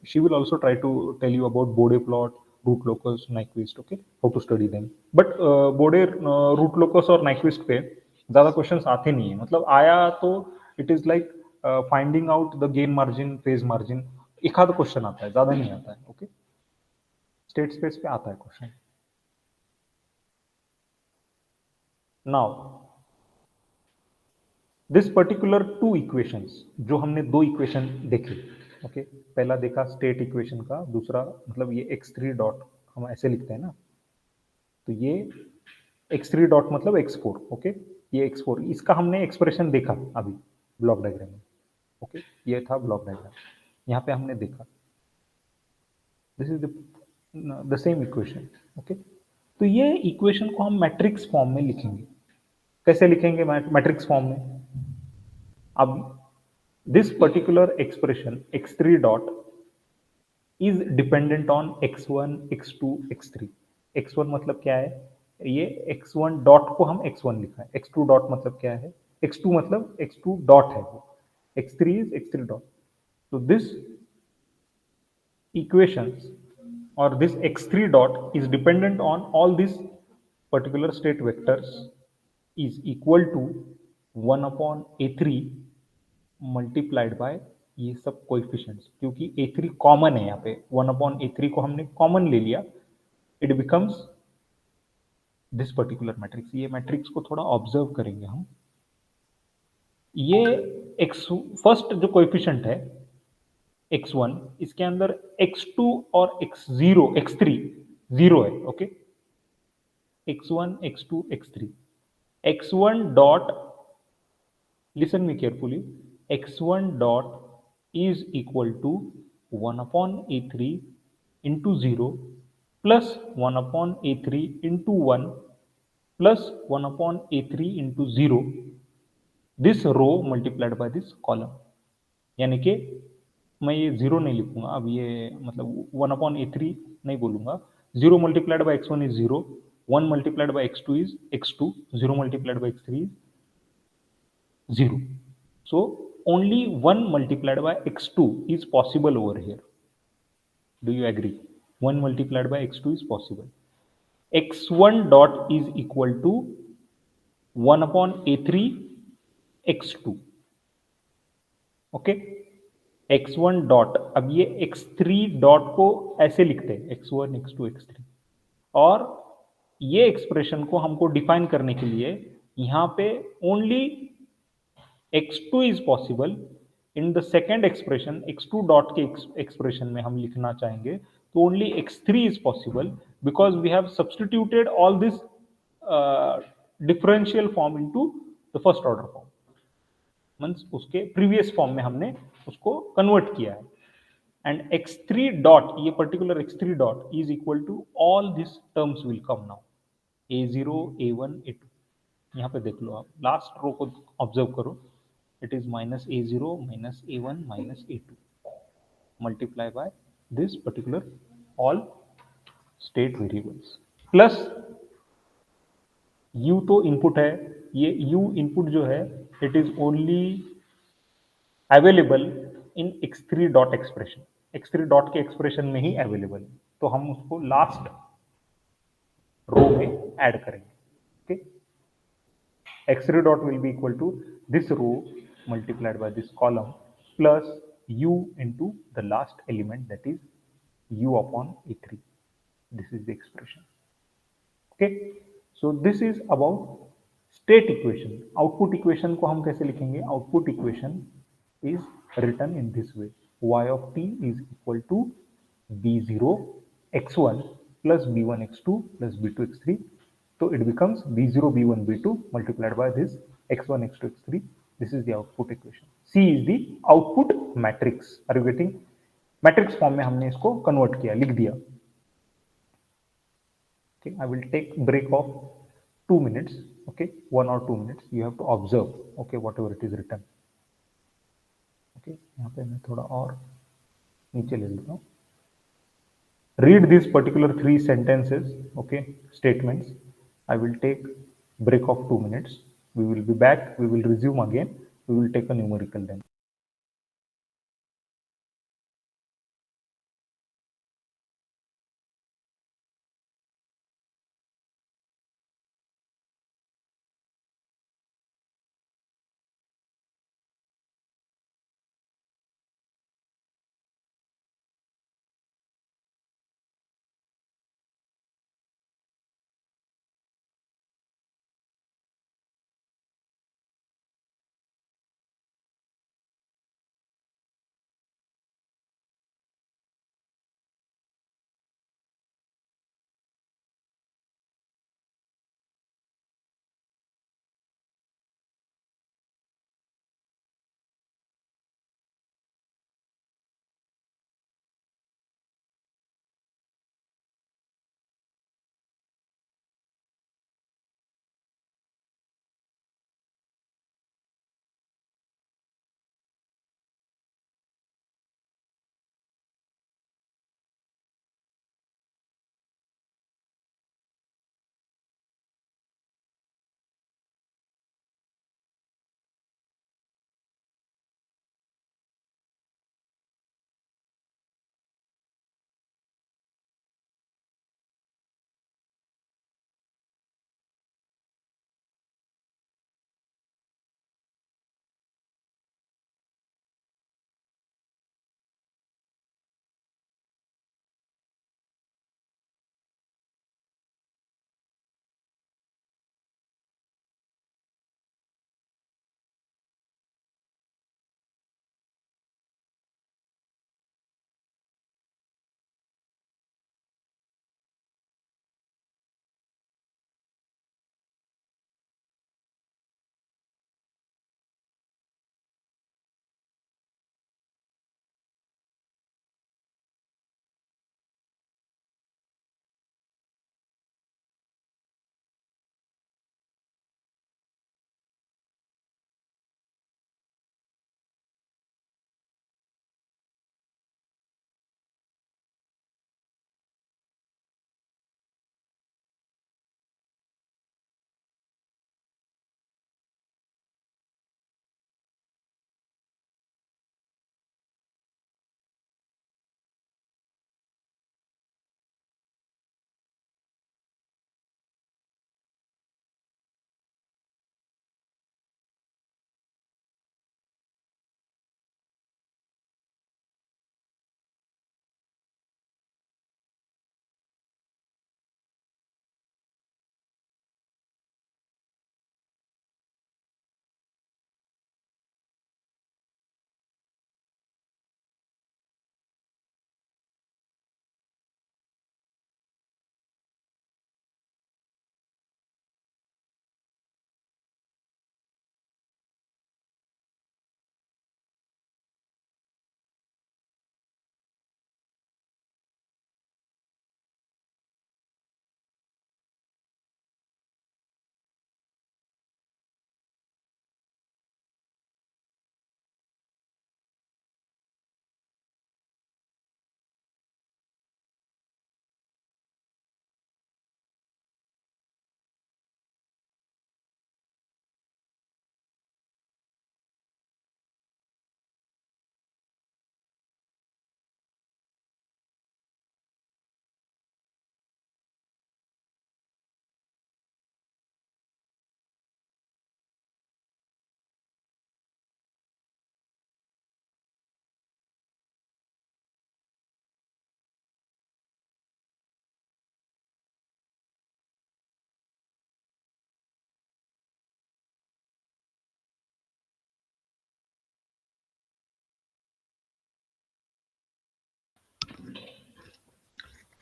she will also try to tell you about Bode plot, root locus, Nyquist. Okay, how to study them. But Bode, root locus और Nyquist पे ज्यादा questions आते नहीं है. मतलब आया तो it is like finding out the gain margin, phase margin. एक आध क्वेश्चन आता है, ज्यादा नहीं आता है. ओके, स्टेट स्पेस पे आता है question. Now this particular two equations, जो हमने दो इक्वेशन देखे. ओके, पहला देखा स्टेट इक्वेशन का, दूसरा मतलब ये x3 डॉट हम ऐसे लिखते हैं ना, तो ये x3 डॉट मतलब x4. ओके, ये x4, इसका हमने एक्सप्रेशन देखा अभी ब्लॉक डायग्राम में. ओके, ये था ब्लॉक डायग्राम, यहाँ पे हमने देखा. This is the same equation. Okay, तो ये इक्वेशन को हम मैट्रिक्स फॉर्म में लिखेंगे. कैसे लिखेंगे मैट्रिक्स फॉर्म में? अब this particular expression x3 dot is dependent on x1, x2, x3. x1 मतलब क्या है? ये x1 डॉट को हम x1 लिखा है. x2 डॉट मतलब क्या है? x2 मतलब x2 डॉट है वो. x3 is x3 dot. So this equations or this x3 dot is dependent on all these particular state vectors is equal to 1 upon a3 multiplied by ये सब coefficients. क्योंकि a3 common है यहाँ पे, 1 upon a3 को हमने common ले लिया, it becomes this particular matrix. ये मैट्रिक्स को थोड़ा ऑब्जर्व करेंगे हम. ये x फर्स्ट जो कोएफिशिएंट है x1, इसके अंदर x2 और x0, x3 जीरो है. Okay, x1, x2, x3. x1 dot, listen me carefully, x1 dot is equal to 1 upon a3 into 0 plus 1 upon a3 into 1 plus 1 upon a3 into 0, this row multiplied by this column. यानी कि मैं ये zero नहीं लिखूंगा अब, ये मतलब 1 upon a3 नहीं बोलूंगा. 0 multiplied by x1 is 0, 1 multiplied by x2 is x2, 0 multiplied by x3 is 0. So only 1 multiplied by x2 is possible over here. Do you agree? 1 multiplied by x2 is possible. x1 dot is equal to 1 upon a3 x2. Okay, x1 dot, अब ये x3 dot को ऐसे लिखते हैं x1, x2, x3. और ये expression को हमको डिफाइन करने के लिए यहां पे only x2 is possible. in the second expression x2 dot के expression में हम लिखना चाहेंगे तो only x3 is possible because we have substituted all this differential form into the first order form. Means उसके प्रीवियस फॉर्म में हमने उसको कन्वर्ट किया है. एंड x3 डॉट, ये particular x3 dot is equal to all this terms will come now, a0, a1, a2. यहाँ पे देख लो आप, लास्ट रो को ऑब्जर्व करो. it is minus a0 minus a1 minus a2 multiply by this particular all state variables plus u तो input है. ये u input जो है it is only available in x3 dot expression, x3 dot के expression में ही available है, तो हम उसको लास्ट रो में ऐड करेंगे। Okay, x3 dot will be equal to this row multiplied by this column plus u into the last element, that is u upon a3. This is the expression. Okay, so this is about state equation. Output equation को हम कैसे लिखेंगे? Output equation is written in this way: y of t is equal to b0 x1 plus b1 x2 plus b2 x3. So it becomes b0 b1 b2 multiplied by this x1 x2 x3. This is the output equation. C is the output matrix. Are you getting? Matrix form में हमने इसको convert किया, लिख दिया। Okay, I will take break of 2 minutes. Okay, 1 or 2 minutes. You have to observe. Okay, whatever it is written. Okay, यहाँ पे मैं थोड़ा और नीचे ले लेता हूँ. Read these particular 3 sentences. Okay, statements. I will take break of 2 minutes. We will be back. We will resume again. We will take a numerical then.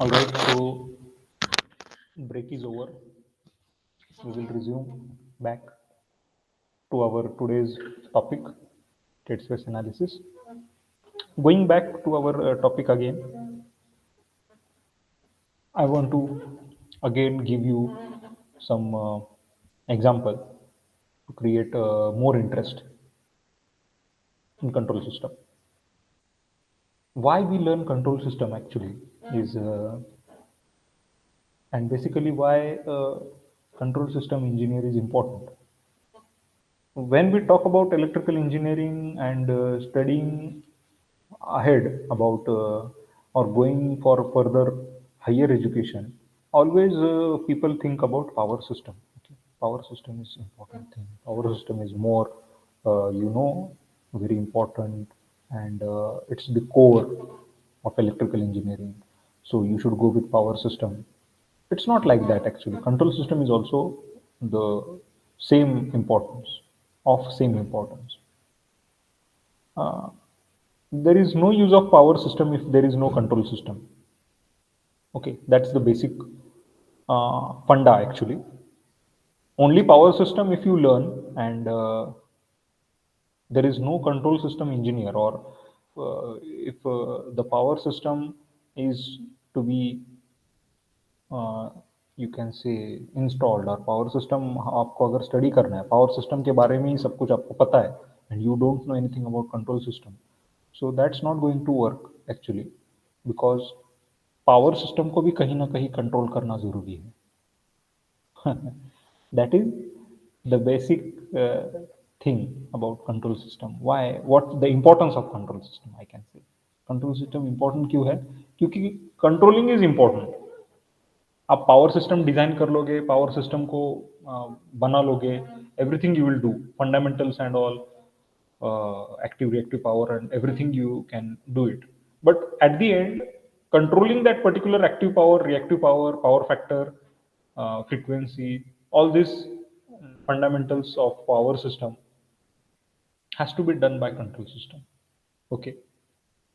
All right, so break is over. We will resume back to our today's topic, state space analysis. Going back to our topic again, I want to again give you some example to create more interest in control system. Why we learn control system actually is, and basically why control system engineer is important. When we talk about electrical engineering and studying ahead about or going for further higher education, always people think about power system. Okay? Power system is important thing. Power system is more, very important, and it's the core of electrical engineering. So you should go with power system. It's not like that actually. Control system is also the same importance, of same importance. Uh, there is no use of power system if there is no control system. Okay, that's the basic funda actually. Only power system if you learn, and there is no control system engineer, or if the power system is to be, uh, you can say, installed, और power system आपको अगर study करना है, power system के बारे में ही सब कुछ आपको पता है, and you don't know anything about control system, so that's not going to work actually, because power system को भी कहीं ना कहीं कंट्रोल करना जरूरी है. That is the basic thing about control system. Why, what the importance of control system, I can say. Control system important क्यों है? क्योंकि कंट्रोलिंग इज इंपॉर्टेंट. आप पावर सिस्टम डिजाइन कर लोगे, पावर सिस्टम को बना लोगे, everything you will do, fundamentals and all, active reactive power and everything you can do it, but at the end controlling that particular active power, reactive power, power factor, frequency, all these fundamentals of power system has to be done by control system. Okay,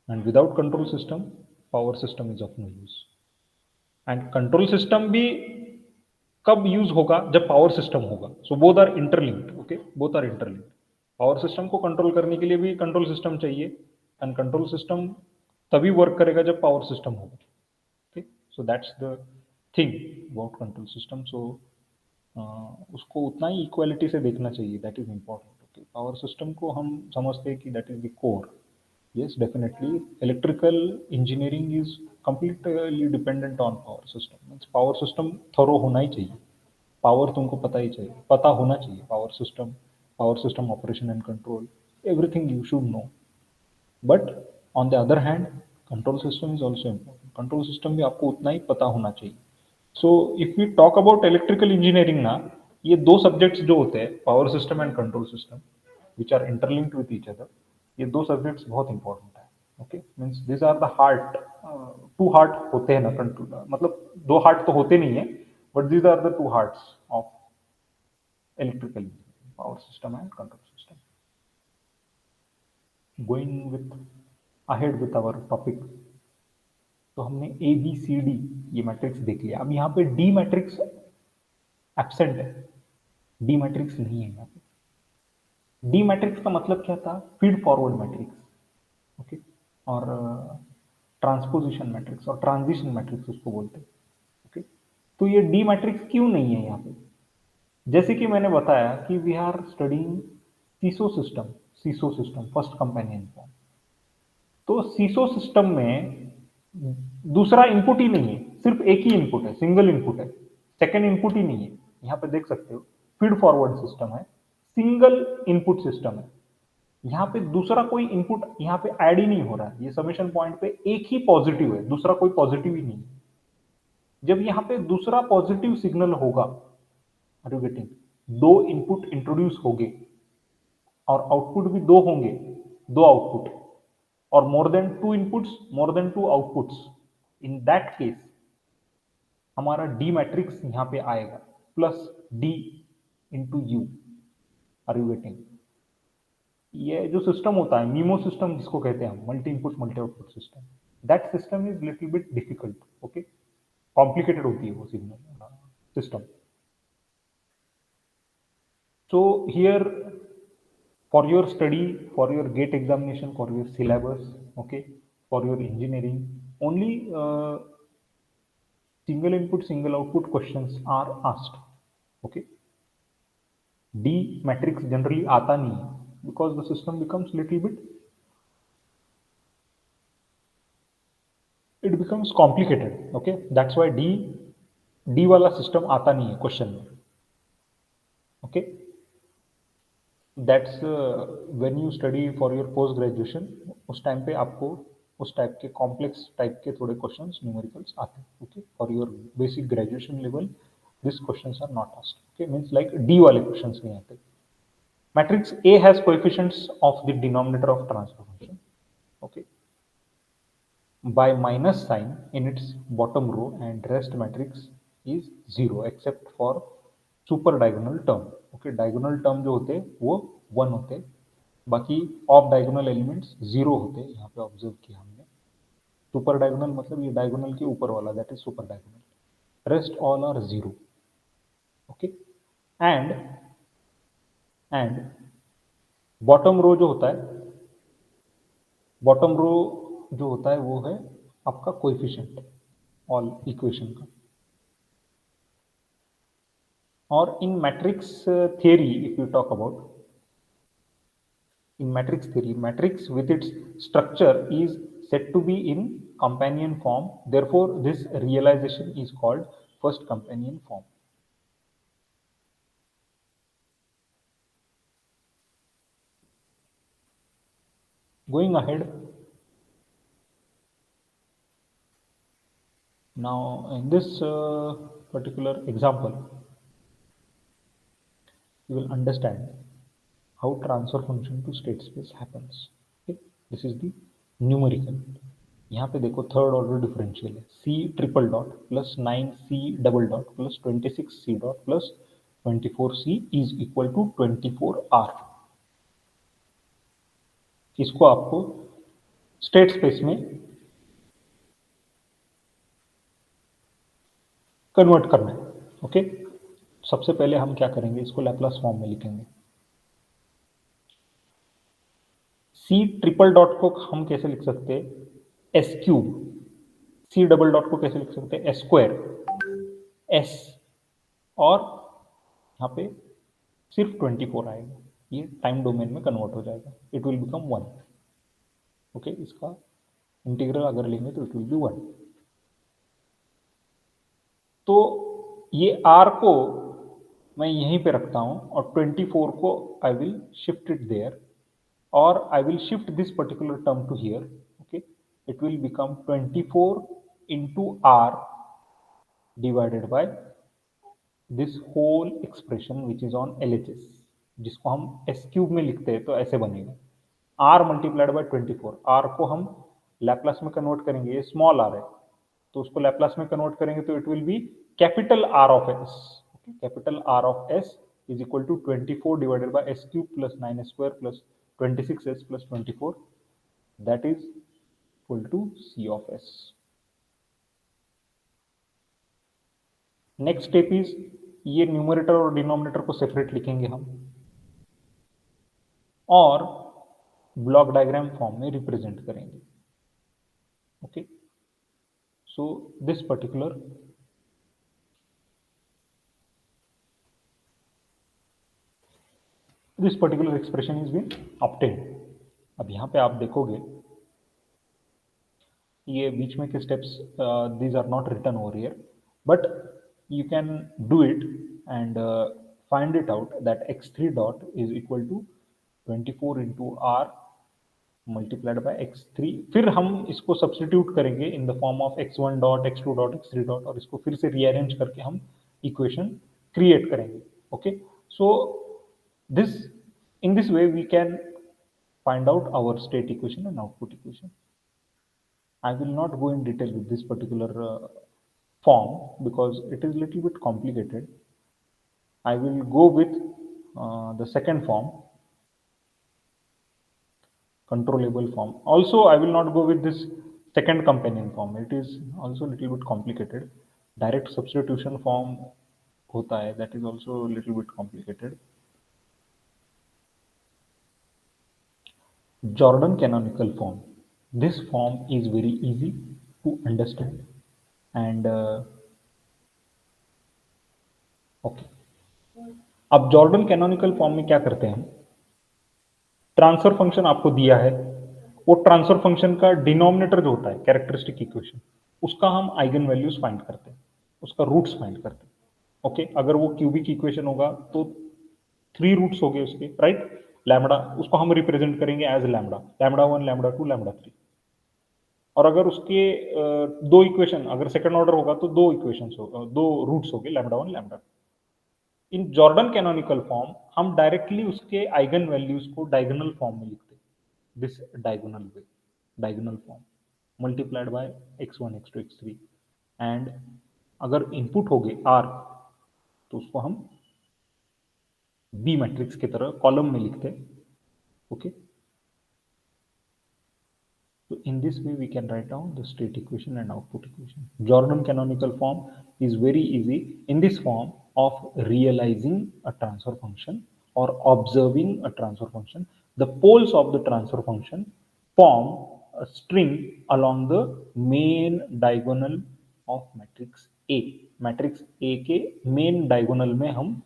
and without control system, power system is of no use. And control system भी कब use होगा? जब power system होगा. So both are interlinked. Okay, both are interlinked. Power system को control करने के लिए भी कंट्रोल सिस्टम चाहिए, एंड कंट्रोल सिस्टम तभी वर्क करेगा जब पावर सिस्टम होगा. Okay, so that's the thing about control system. So उसको उतना ही इक्वालिटी से देखना चाहिए. That is important. Okay, power system को हम समझते हैं कि that is the core. Yes, definitely. Electrical engineering is completely dependent on power system. Means power system thorough होना ही चाहिए. Power तुमको पता ही चाहिए, पता होना चाहिए. Power system operation and control, everything you should know. But on the other hand, control system is also important. Control system भी आपको उतना ही पता होना चाहिए. So if we talk about electrical engineering ना, ये दो subjects जो होते हैं, power system and control system, which are interlinked with each other, ये दो सब्जेक्ट्स बहुत इंपॉर्टेंट है. Okay, means this are the heart. Two heart होते हैं ना कंट्रोल, मतलब दो हार्ट तो होते नहीं है, but these are the two hearts of electrical power system and control system. Going with ahead with our topic, तो हमने ए बी सी डी ये मैट्रिक्स देख लिया. अब यहाँ पे डी मैट्रिक्स एब्सेंट है. डी मैट्रिक्स नहीं है यहाँ पे. डी मैट्रिक्स का मतलब क्या था? Feed forward matrix. ओके, और ट्रांसपोजिशन मैट्रिक्स और ट्रांजिशन मैट्रिक्स उसको बोलते हैं. ओके, तो ये डी मैट्रिक्स क्यों नहीं है यहाँ पे? जैसे कि मैंने बताया कि we are studying SISO system first companion form. तो सीसो सिस्टम में दूसरा इनपुट ही नहीं है, सिर्फ एक ही इनपुट है, सिंगल इनपुट है, सेकेंड इनपुट ही नहीं है. यहाँ पे देख सकते हो, फीड फॉरवर्ड सिस्टम है, सिंगल इनपुट सिस्टम है. यहाँ पे दूसरा कोई इनपुट यहाँ पे ऐड ही नहीं हो रहा है. ये समेशन पॉइंट पे एक ही पॉजिटिव है, दूसरा कोई पॉजिटिव ही नहीं है. जब यहाँ पे दूसरा पॉजिटिव सिग्नल होगा, आर यू गेटिंग? दो इनपुट इंट्रोड्यूस होंगे और आउटपुट भी दो होंगे, दो आउटपुट, और more than two inputs, more than two outputs. In that case हमारा डी मैट्रिक्स यहाँ पे आएगा, plus D into U. Are you getting? ये जो सिस्टम होता है मीमो सिस्टम जिसको कहते हैं हम, multi input multi output system, that system is little bit difficult. Okay, complicated होती है वो signal system. So here, for your study, for your gate examination, for your syllabus, okay, for your engineering, only single input single output questions are asked. Okay, D matrix generally आता नहीं है, because the system becomes little bit, it becomes complicated. Okay, that's why D वाला system आता नहीं है question में. Okay, that's when you study for your post graduation, उस time पे आपको उस टाइप के कॉम्प्लेक्स टाइप के थोड़े क्वेश्चंस न्यूमेरिकल्स आते हैं. Okay, for your basic graduation level this questions are not asked. Okay, means like D वाले क्वेश्चंस नहीं आते. Matrix A has coefficients of the denominator of transfer function, okay, by minus sign in its bottom row, and rest matrix is 0 except for super diagonal term. Okay, diagonal term जो होते हैं वो 1 होते हैं, बाकी of diagonal elements 0 होते हैं. यहाँ पे ऑब्जर्व किया हमने. सुपर डायगोनल मतलब ये डायगोनल के ऊपर वाला, that is super diagonal. Rest all are 0. Okay, and bottom row जो होता है, बॉटम रो जो होता है वो है आपका कोएफिशिएंट ऑल इक्वेशन का. और in matrix theory, if you talk about in matrix theory, matrix with its structure is said to be in companion form. Therefore, this realization is called first companion form. Going ahead, now in this particular example, you will understand how transfer function to state space happens. Okay? This is the numerical. यहाँ पे देखो third order differential है. C triple dot plus 9c double dot plus 26c dot plus 24c is equal to 24r. इसको आपको state space में convert करना है. Okay, सबसे पहले हम क्या करेंगे, इसको लैप्लास फॉर्म में लिखेंगे. सी ट्रिपल डॉट को हम कैसे लिख सकते हैं, S cube. C double dot को कैसे लिख सकते हैं, एस स्क्वायर. एस और यहाँ पे सिर्फ 24 आएगा, ये टाइम डोमेन में कन्वर्ट हो जाएगा. It will become 1. ओके, इसका इंटीग्रल अगर लेंगे तो इट विल बी 1. तो ये r को मैं यहीं पे रखता हूं और 24 को I will shift it there, or I will shift this particular term to here. Okay, it will become 24 into r divided by this whole expression which is on LHS, जिसको हम s क्यूब में लिखते हैं तो ऐसे बनेगा r multiplied by 24. r को हम लैप्लास में कन्वर्ट करेंगे, ये स्मॉल r है तो उसको लैप्लास में कन्वर्ट करेंगे तो it will B capital R of s. Okay, capital R of s is equal to 24 divided by s cube plus 9s square plus 26s plus 24, that is equal to C of S. Next step is, ये numerator और denominator को separate लिखेंगे हम और block diagram form में represent करेंगे. Okay, so this particular expression is been obtained. अब यहाँ पे आप देखोगे ये बीच में के steps, these are not written over here, but you can do it and find it out that x3 dot is equal to 24 into r multiplied by x3. फिर हम इसको सब्स्टिट्यूट करेंगे इन the form of x1 dot x2 dot x3 dot और इसको फिर से rearrange करके हम इक्वेशन क्रिएट करेंगे. Okay, so this in this way we can find out our state equation and output equation. I will not go in detail with this particular form because it is little bit complicated. I will go with the second form, controllable form. Also, I will not go with this second companion form. It is also a little bit complicated. Direct substitution form होता है, that is also a little bit complicated. Jordan canonical form. This form is very easy to understand and okay. अब Jordan canonical form में क्या करते हैं हम? Transfer function आपको दिया है, वो ट्रांसफर फंक्शन का डिनोमिनेटर जो होता है कैरेक्टरिस्टिक इक्वेशन, उसका हम आइगन वैल्यूज फाइंड करते हैं, उसका रूट्स फाइंड करते हैं. ओके, अगर वो क्यूबिक इक्वेशन होगा तो 3 रूट्स हो गए उसके, राइट. लैम्बडा, उसको हम रिप्रेजेंट करेंगे as lambda, lambda 1, lambda 2, lambda 3. और अगर उसके दो इक्वेशन, अगर सेकंड ऑर्डर होगा तो दो इक्वेशंस हो, दो रूट्स हो गए, लैम्बडा 1, लैम्बडा 2. इन जॉर्डन कैनोनिकल फॉर्म हम डायरेक्टली उसके आइगन वैल्यूज को डायगोनल फॉर्म में लिखते हैं. This diagonal way, diagonal form multiplied by x1 x2 x3. And अगर इनपुट हो गए r तो उसको हम बी मैट्रिक्स की तरह कॉलम में लिखते हैं. Okay, so in this way we can write down the state equation and output equation. Jordan canonical form is very easy. In this form of realizing a transfer function or observing a transfer function, the poles of the transfer function form a string along the main diagonal of matrix A. Matrix A के main diagonal में हम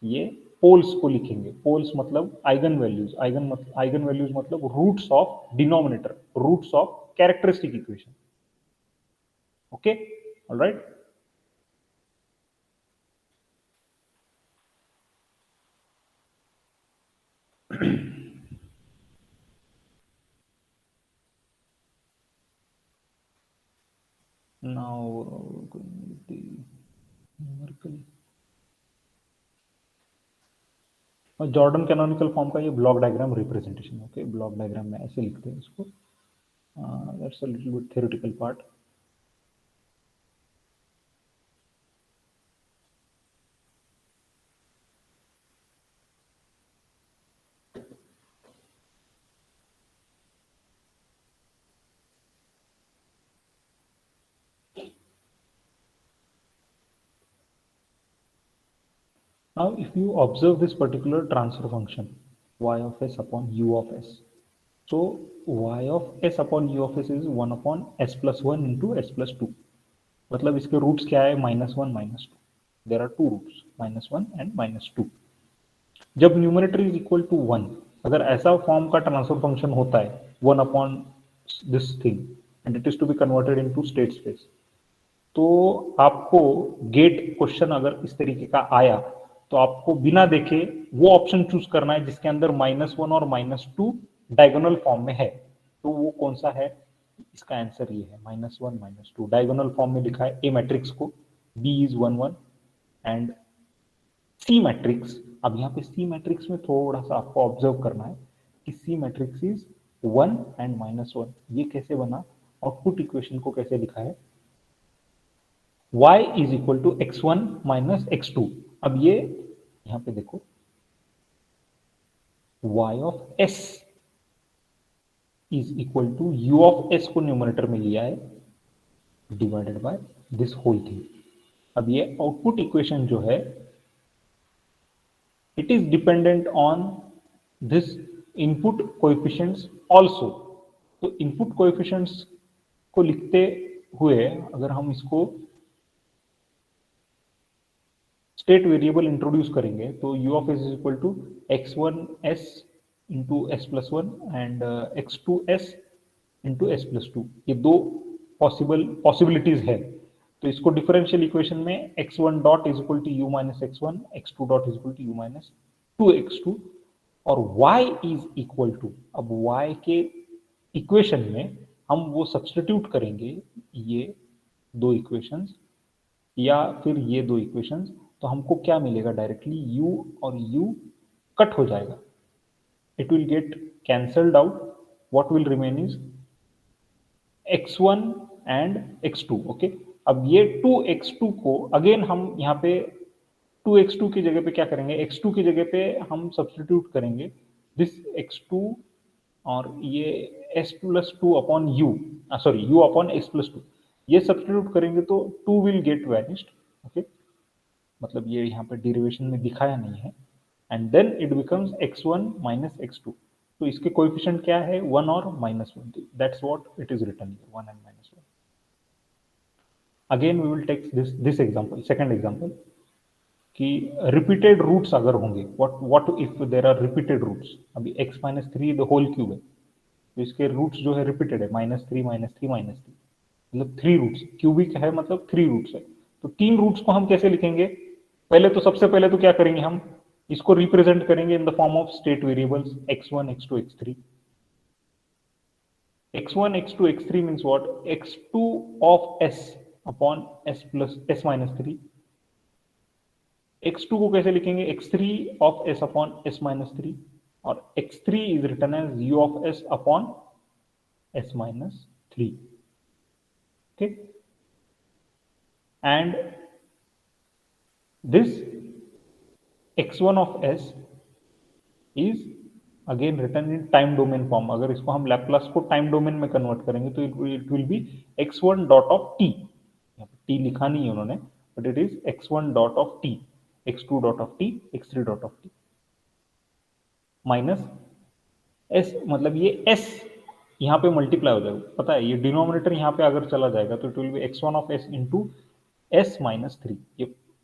ये poles को लिखेंगे. Poles मतलब eigen values, eigen values मतलब roots of denominator, roots of characteristic equation. Okay, alright. Now numerically Jordan canonical form का ये block diagram representation. Okay, block diagram में ऐसे लिखते हैं इसको. That's a little bit theoretical part. Now, if you observe this particular transfer function, y of s upon u of s, so y of s upon u of s is 1 upon s plus 1 into s plus 2. मतलब इसके roots क्या है? -1 -2. There are two roots, -1 and -2. जब numerator is equal to 1, अगर ऐसा form का transfer function होता है 1 upon this thing and it is to be converted into state space, तो आपको गेट क्वेश्चन अगर इस तरीके का आया तो आपको बिना देखे वो ऑप्शन चूज करना है जिसके अंदर -1 और -2 डायगोनल फॉर्म में है. तो वो कौन सा है? इसका आंसर ये है, -1 -2 डायगोनल फॉर्म में लिखा है. ए मैट्रिक्स को B is 1 1 and C matrix. अब यहाँ पे सी मैट्रिक्स में थोड़ा सा आपको ऑब्जर्व करना है कि सी मैट्रिक्स इज 1 एंड -1. ये कैसे बना? आउटपुट इक्वेशन को कैसे लिखा है? y is equal to x1 minus x2. अब ये यहां पे देखो, y of s is equal to u of s को न्यूमरेटर में लिया है divided by this whole thing. अब ये आउटपुट इक्वेशन जो है it is dependent on this input coefficients also. तो इनपुट कोएफिशिएंट्स को लिखते हुए अगर हम इसको स्टेट वेरिएबल इंट्रोड्यूस करेंगे तो u of s is equal to x1s into S plus 1 and x2s into S plus 2. ये दो पॉसिबिलिटीज है. तो इसको डिफरेंशियल इक्वेशन में x1 dot is equal to u minus x1, x2 dot is equal to u minus 2x2 और y is equal to, अब y के equation में हम वो सब्स्टिट्यूट करेंगे ये दो इक्वेशंस या फिर ये दो इक्वेशंस, तो हमको क्या मिलेगा? डायरेक्टली u और u कट हो जाएगा. It will get cancelled out. What will remain is x1 and x2. Okay, अब ये 2x2 को अगेन हम यहाँ पे 2x2 की जगह पे क्या करेंगे? x2 की जगह पे हम सब्स्टिट्यूट करेंगे दिस x2 और ये s plus 2 upon u. Sorry u upon x plus 2, ये सब्स्टिट्यूट करेंगे तो 2 विल गेट वैनिश्ड, ओके, मतलब ये यहाँ पे डेरिवेशन में दिखाया नहीं है, and then it becomes x1 minus x2, तो इसके कोएफिशिएंट क्या है 1 और -1, that's what it is written here, 1 and -1. Again we will take this example, second example, कि रिपीटेड रूट्स अगर होंगे, what if there are repeated roots, अभी x minus three the whole cube है, तो इसके रूट्स जो है रिपीटेड है, -3 -3 -3, मतलब 3 रूट्स, क्यूबिक है मतलब 3 रूट्स है, तो 3 रूट्स को हम कैसे लिखेंगे, पहले तो सबसे पहले तो क्या करेंगे, हम इसको रिप्रेजेंट करेंगे इन the form of state variables x1 x2 x3. x1 x2 x3 means what, x2 of s upon s plus s minus 3, x2 को कैसे लिखेंगे, x3 of s upon s minus 3, और x3 is written as u of s upon s minus 3, okay, and this x1 of s is again written in time domain form. अगर इसको हम Laplace को time domain में convert करेंगे तो it will B x1 dot of t, यहाँ पे t लिखा नहीं है उन्होंने, but it is x1 dot of t, x2 dot of t, x3 dot of t, minus s, मतलब ये s यहाँ पे मल्टीप्लाई हो जाएगा, पता है ये डिनोमिनेटर यहाँ पे अगर चला जाएगा तो it will B x1 of s into s minus 3,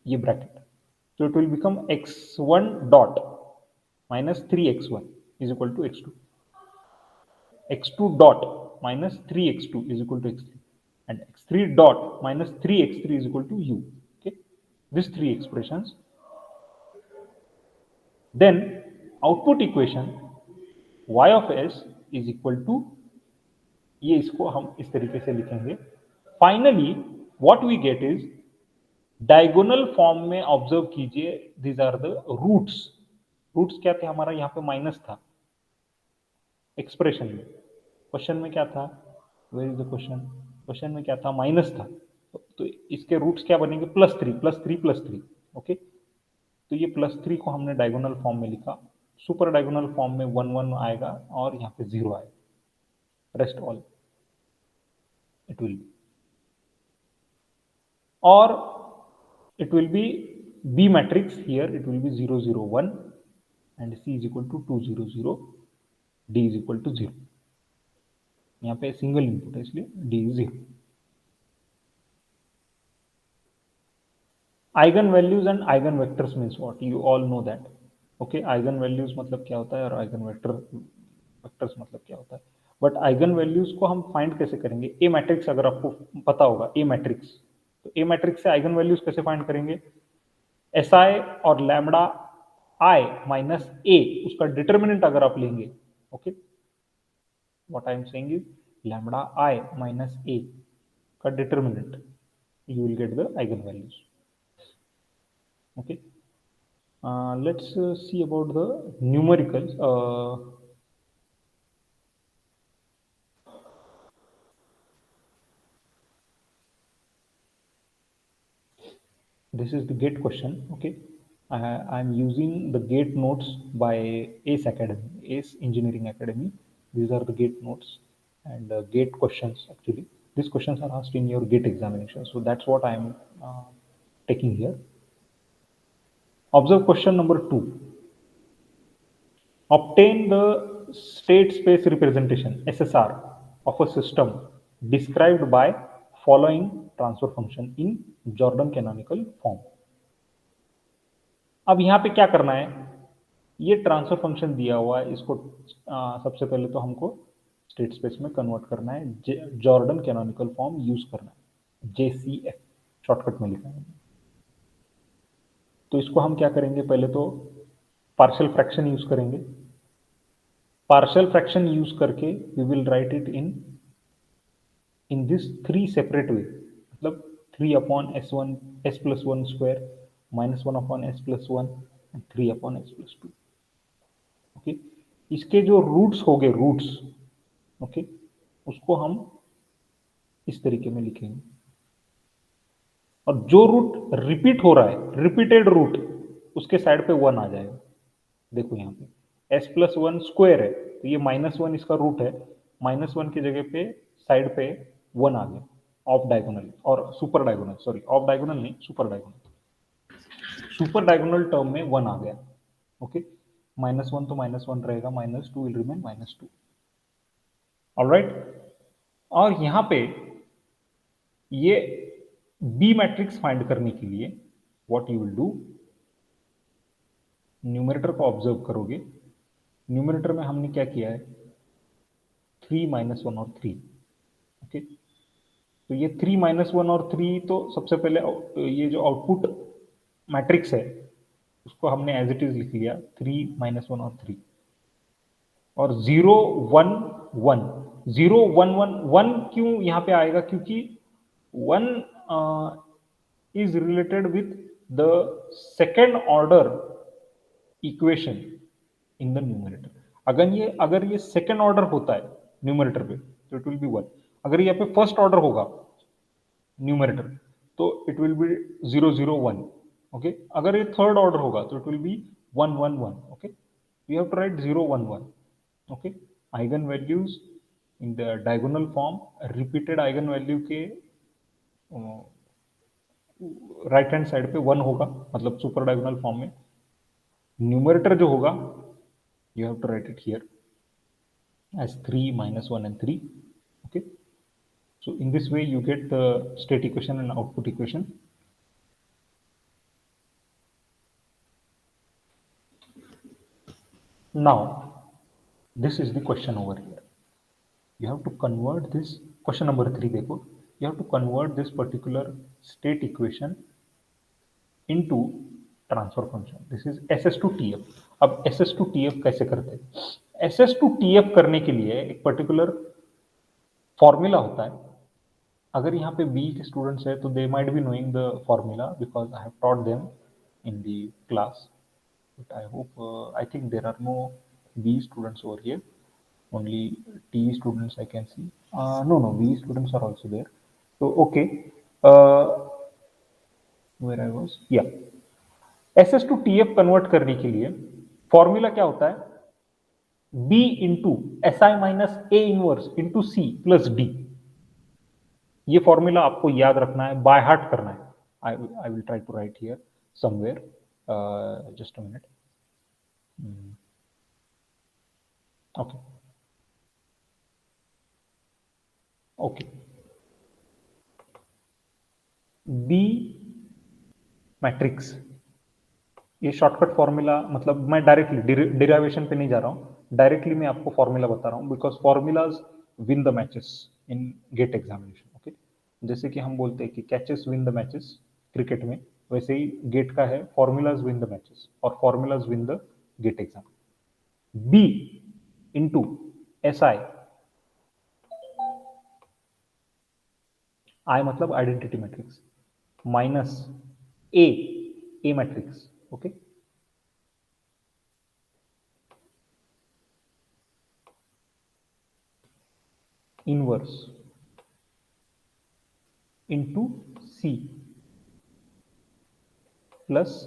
ये bracket, so it will become x1 dot minus 3x1 is equal to x2, x2 dot minus 3x2 is equal to x3, and x3 dot minus 3x3 is equal to u, okay, these three expressions. Then output equation y of s is equal to, ये इसको हम इस तरीके से लिखेंगे, finally what we get is, diagonal form में observe कीजिए, these are the roots, roots क्या थे हमारा, यहाँ पे माइनस था एक्सप्रेशन में, क्वेश्चन में क्या था, where is the question, question में क्या था, माइनस था, तो इसके रूट्स क्या बनेंगे, +3 +3 +3, ओके, तो ये +3 को हमने डायगोनल फॉर्म में लिखा, सुपर डायगोनल फॉर्म में 1 1 आएगा और यहाँ पे 0 आएगा, rest all it will B, और it will be B matrix, here it will be 0 0 1 and C is equal to 2 0 0, D is equal to 0, यहाँ पे सिंगल इनपुट है इसलिए D is 0. Eigen values and eigen vectors means what, you all know that, okay, eigen values मतलब क्या होता है और eigen vectors मतलब क्या होता है, बट आइगन वैल्यूज को हम फाइंड कैसे करेंगे, ए मैट्रिक्स अगर आपको पता होगा, ए मैट्रिक्स, तो ए मैट्रिक्स से आइगन वैल्यूज कैसे फाइंड करेंगे, एस आई और लैम्बडा आई माइनस ए, उसका डिटर्मिनेंट अगर आप लेंगे, okay, what I am saying is lambda I minus A का determinant, you will get the eigen values, okay. Let's see about the numericals. This is the GATE question, okay. I'm using the GATE notes by ACE Academy, ACE Engineering Academy. These are the GATE notes and GATE questions. Actually, these questions are asked in your GATE examination, so that's what I'm taking here. Observe question number 2. Obtain the state space representation SSR of a system described by following transfer function in Jordan canonical form. अब यहाँ पे क्या करना है, ये transfer function दिया हुआ है, इसको सबसे पहले तो हमको स्टेट स्पेस में कन्वर्ट करना है, जॉर्डन कैनोनिकल फॉर्म यूज करना है, JCF शॉर्टकट में लिखा है, तो इसको हम क्या करेंगे, पहले तो पार्शियल फ्रैक्शन यूज करेंगे, पार्शियल फ्रैक्शन यूज करके we will write it in this 3 separate way, मतलब 3 upon s1 s plus 1 square -1 upon s plus 1 and 3 upon s plus 2, okay. इसके जो रूट्स हो गए, रूट्स, ओके, उसको हम इस तरीके में लिखेंगे, और जो रूट रिपीट हो रहा है, रिपीटेड रूट, उसके साइड पे 1 आ जाएगा, देखो यहाँ पे s प्लस 1 स्क्वायर है, तो ये -1 इसका रूट है, -1 की जगह पे साइड पे 1 आ गया ऑफ डायगोनल और super diagonal, sorry off diagonal नहीं, super diagonal, super diagonal term में 1 आ गया। ओके, -1 तो -1 रहेगा, -2 विल रिमेन -2। ऑलराइट, और यहां पे ये बी मैट्रिक्स फाइंड करने के लिए what you will do, numerator को ऑब्जर्व करोगे। न्यूमरेटर में हमने क्या किया है, 3 -1 और 3। ओके, तो ये 3 -1 और 3, तो सबसे पहले ये जो आउटपुट मैट्रिक्स है उसको हमने एज इट इज लिख लिया, 3 -1 और 3। और 0 1 1, 0 1 1 1 क्यों यहाँ पे आएगा, क्योंकि 1 is related with the second order equation in the numerator. अगर ये सेकेंड ऑर्डर होता है न्यूमरेटर पे तो इट विल बी 1। अगर यहाँ पे फर्स्ट ऑर्डर होगा न्यूमरेटर तो इट विल बी 0 0 1। ओके, अगर ये थर्ड ऑर्डर होगा तो it will be 1 1 1। Okay, you have to write 0 1 1। Okay, eigen values in the diagonal form, repeated eigen value के राइट हैंड साइड पे 1 होगा, मतलब सुपर डायगोनल फॉर्म में। न्यूमरेटर जो होगा you have to write it here as 3 -1 and 3. Okay, so in this way you get the state equation and output equation. Now this is the question over here. You have to convert this question number 3, देखो, you have to convert this particular state equation into transfer function. This is SS to TF। अब SS to TF कैसे करते हैं? SS to TF करने के लिए एक particular formula होता है। अगर यहाँ पे B के स्टूडेंट्स है तो they might be knowing the formula because I have taught them in the class, but I hope I think there are no B students over here, only T students I can see. No, B students are also there. So okay, where I was, yeah. SS to TF convert करने के लिए formula क्या होता है, B into SI minus A inverse into C plus D। ये formula आपको याद रखना है, बाय हार्ट करना है। I will try to write here somewhere, just a minute. Okay okay, B matrix, ये शॉर्टकट फॉर्मूला, मतलब मैं डायरेक्टली डिराइवेशन पे नहीं जा रहा हूं, डायरेक्टली मैं आपको फॉर्मूला बता रहा हूं because formulas win the matches in GATE examination. Okay, जैसे कि हम बोलते हैं कि catches win the matches cricket में, वैसे ही गेट का है फॉर्मूलाज विन द मैचेस और formulas win the GATE exam. B into SI, I मतलब identity matrix, minus A matrix. Okay, inverse into C plus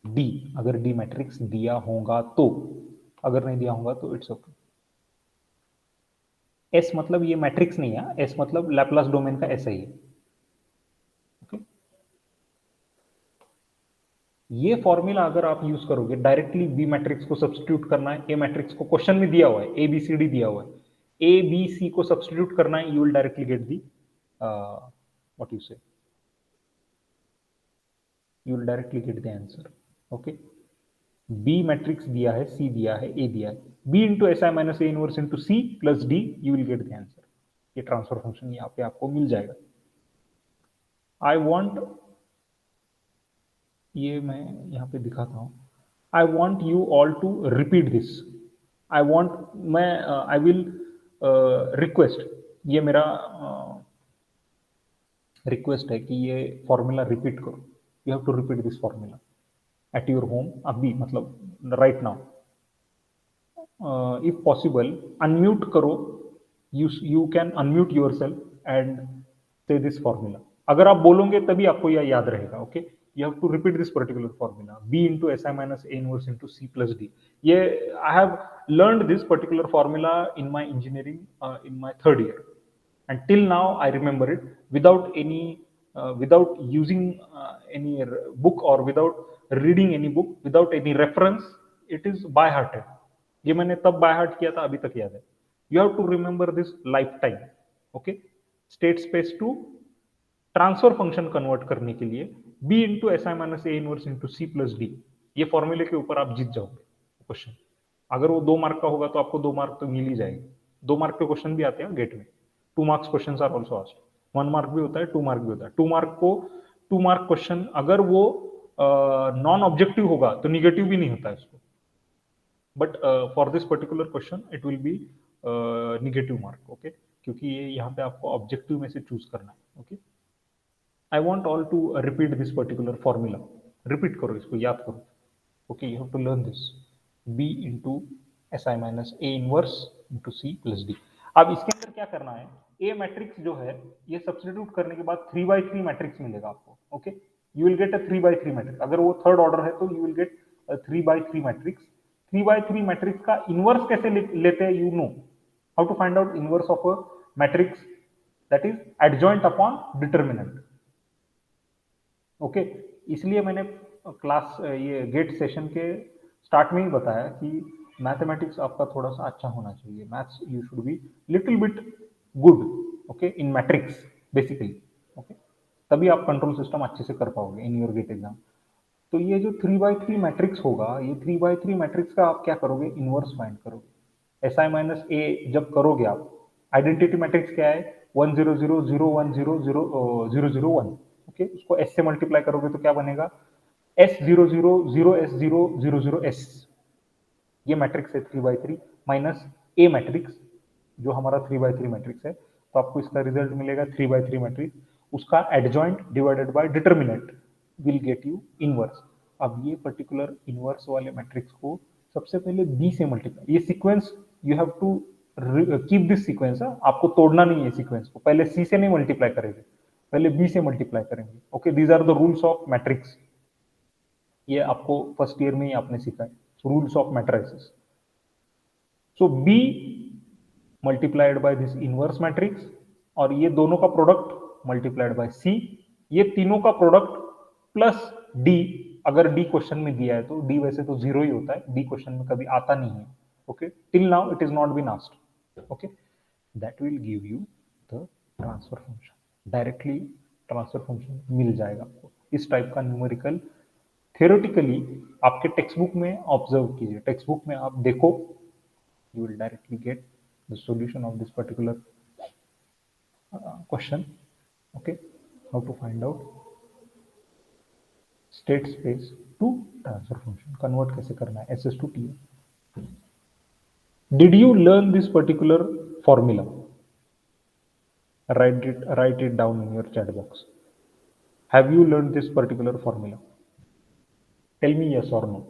D, अगर D मैट्रिक्स दिया होगा तो, अगर नहीं दिया होगा तो इट्स ओके। S मतलब ये मैट्रिक्स नहीं है, S मतलब लैप्लास डोमेन का ऐसा ही है। ओके, ये फॉर्मूला अगर आप यूज करोगे डायरेक्टली, बी मैट्रिक्स को सब्स्टिट्यूट करना है, ए मैट्रिक्स को क्वेश्चन में दिया हुआ है, ABCD दिया हुआ है, ABC को सब्स्टिट्यूट करना है, you will directly get the what you say, you will directly get the answer. Okay, B matrix दिया है, सी दिया है, ए दिया है, B into SI minus A inverse into C plus D, you will get the answer. ये transfer function यहाँ पे आपको मिल जाएगा। आई वॉन्ट, ये मैं यहाँ पे दिखाता हूँ, I want you all to repeat this. I want, मैं आई विल रिक्वेस्ट, ये मेरा रिक्वेस्ट है कि ये फॉर्मूला रिपीट करो। You have to repeat this formula at your home अभी, मतलब right now. If possible unmute करो, you can unmute yourself and say this formula. अगर आप बोलोगे तभी आपको यह याद रहेगा। Okay, you have to repeat this particular formula, b into si minus a inverse into c plus d. Yeah, I have learned this particular formula in my engineering in my third year, and till now I remember it without any without using any book or without reading any book, without any reference. It is by hearted. ये मैंने तब by heart किया था, अभी तक याद है. You have to remember this lifetime. Okay, state space to transfer function convert करने के लिए b into S I minus A inverse into C plus D, ये फॉर्मूले के ऊपर आप जीत जाओगे क्वेश्चन. अगर वो 2 मार्क का होगा तो आपको 2 मार्क तो मिल ही जाएगी. 2 मार्क के क्वेश्चन भी आते हैं गेट में. 2 marks question are also asked. 1 mark भी होता है, 2 मार्क भी होता है. 2 मार्क को 2 मार्क क्वेश्चन अगर वो नॉन ऑब्जेक्टिव होगा तो निगेटिव भी नहीं होता है उसको. But for this particular question it will B negative mark. Okay, क्योंकि ये यहाँ पे आपको ऑब्जेक्टिव में से चूज करना है. Okay, I want all to repeat this particular formula. Repeat करो इसको, याद करो. Okay, you have to learn this. B into SI minus A inverse into C plus D. अब इसके अंदर क्या करना है? A मैट्रिक्स जो है ये सब्स्टिट्यूट करने के बाद 3x3 मैट्रिक्स मिलेगा आपको. Okay, you will get a 3x3 matrix. अगर वो थर्ड ऑर्डर है तो you will get 3x3 matrix. 3x3 matrix का इनवर्स कैसे लेते हैं, you know how to find out inverse of a matrix, that is adjoint upon determinant. Okay, इसलिए मैंने क्लास ये गेट सेशन के स्टार्ट में ही बताया कि मैथमेटिक्स आपका थोड़ा सा अच्छा होना चाहिए. Maths you should be little bit good. Okay, in matrix basically. Okay, तभी आप कंट्रोल सिस्टम अच्छे से कर पाओगे इन योर गेट एग्जाम. तो ये जो 3x3 मैट्रिक्स होगा, ये 3x3 मैट्रिक्स का आप क्या करोगे, इनवर्स फाइंड करोगे. एस आई माइनस ए जब करोगे आप, आइडेंटिटी मैट्रिक्स क्या है, 1 0 0 0 1 0 0 0 0 1. ओके, उसको एस से मल्टीप्लाई करोगे तो क्या बनेगा, एस 0 0 0 एस 0 0 0 एस. ये मैट्रिक्स है 3x3 माइनस ए मैट्रिक्स जो हमारा 3x3 मैट्रिक्स है. तो आपको इसका रिजल्ट मिलेगा 3x3 मैट्रिक्स. उसका adjoint divided by determinant will get you inverse. अब ये पर्टिकुलर इनवर्स वाले मैट्रिक्स को सबसे पहले बी से मल्टीप्लाई. ये sequence you have to keep this sequence. आपको तोड़ना नहीं है सीक्वेंस को. पहले सी से नहीं मल्टीप्लाई करेंगे, पहले बी से मल्टीप्लाई करेंगे. Okay, these are the rules of matrix. ये आपको फर्स्ट ईयर में ही आपने सीखा है, rules of matrices. So B multiplied by this inverse matrix और ये दोनों का प्रोडक्ट मल्टीप्लाइड बाय सी. ये तीनों का प्रोडक्ट प्लस डी. अगर डी क्वेश्चन में दिया है तो डी वैसे तो 0 ही होता है, डी क्वेश्चन में कभी आता नहीं है. Okay, till now it is not been asked. Okay, that will give you the transfer function. Directly transfer function मिल जाएगा आपको. इस टाइप का न्यूमेरिकल थियोरेटिकली आपके टेक्स्ट बुक में ऑब्जर्व कीजिए. टेक्स्ट बुक में आप देखो, you will directly get the solution of this particular question. Okay, how to find out state space to transfer function, convert कैसे करना है SS to TF. Did you learn this particular formula? Write it down in your chat box. Have you learned this particular formula? Tell me yes or no.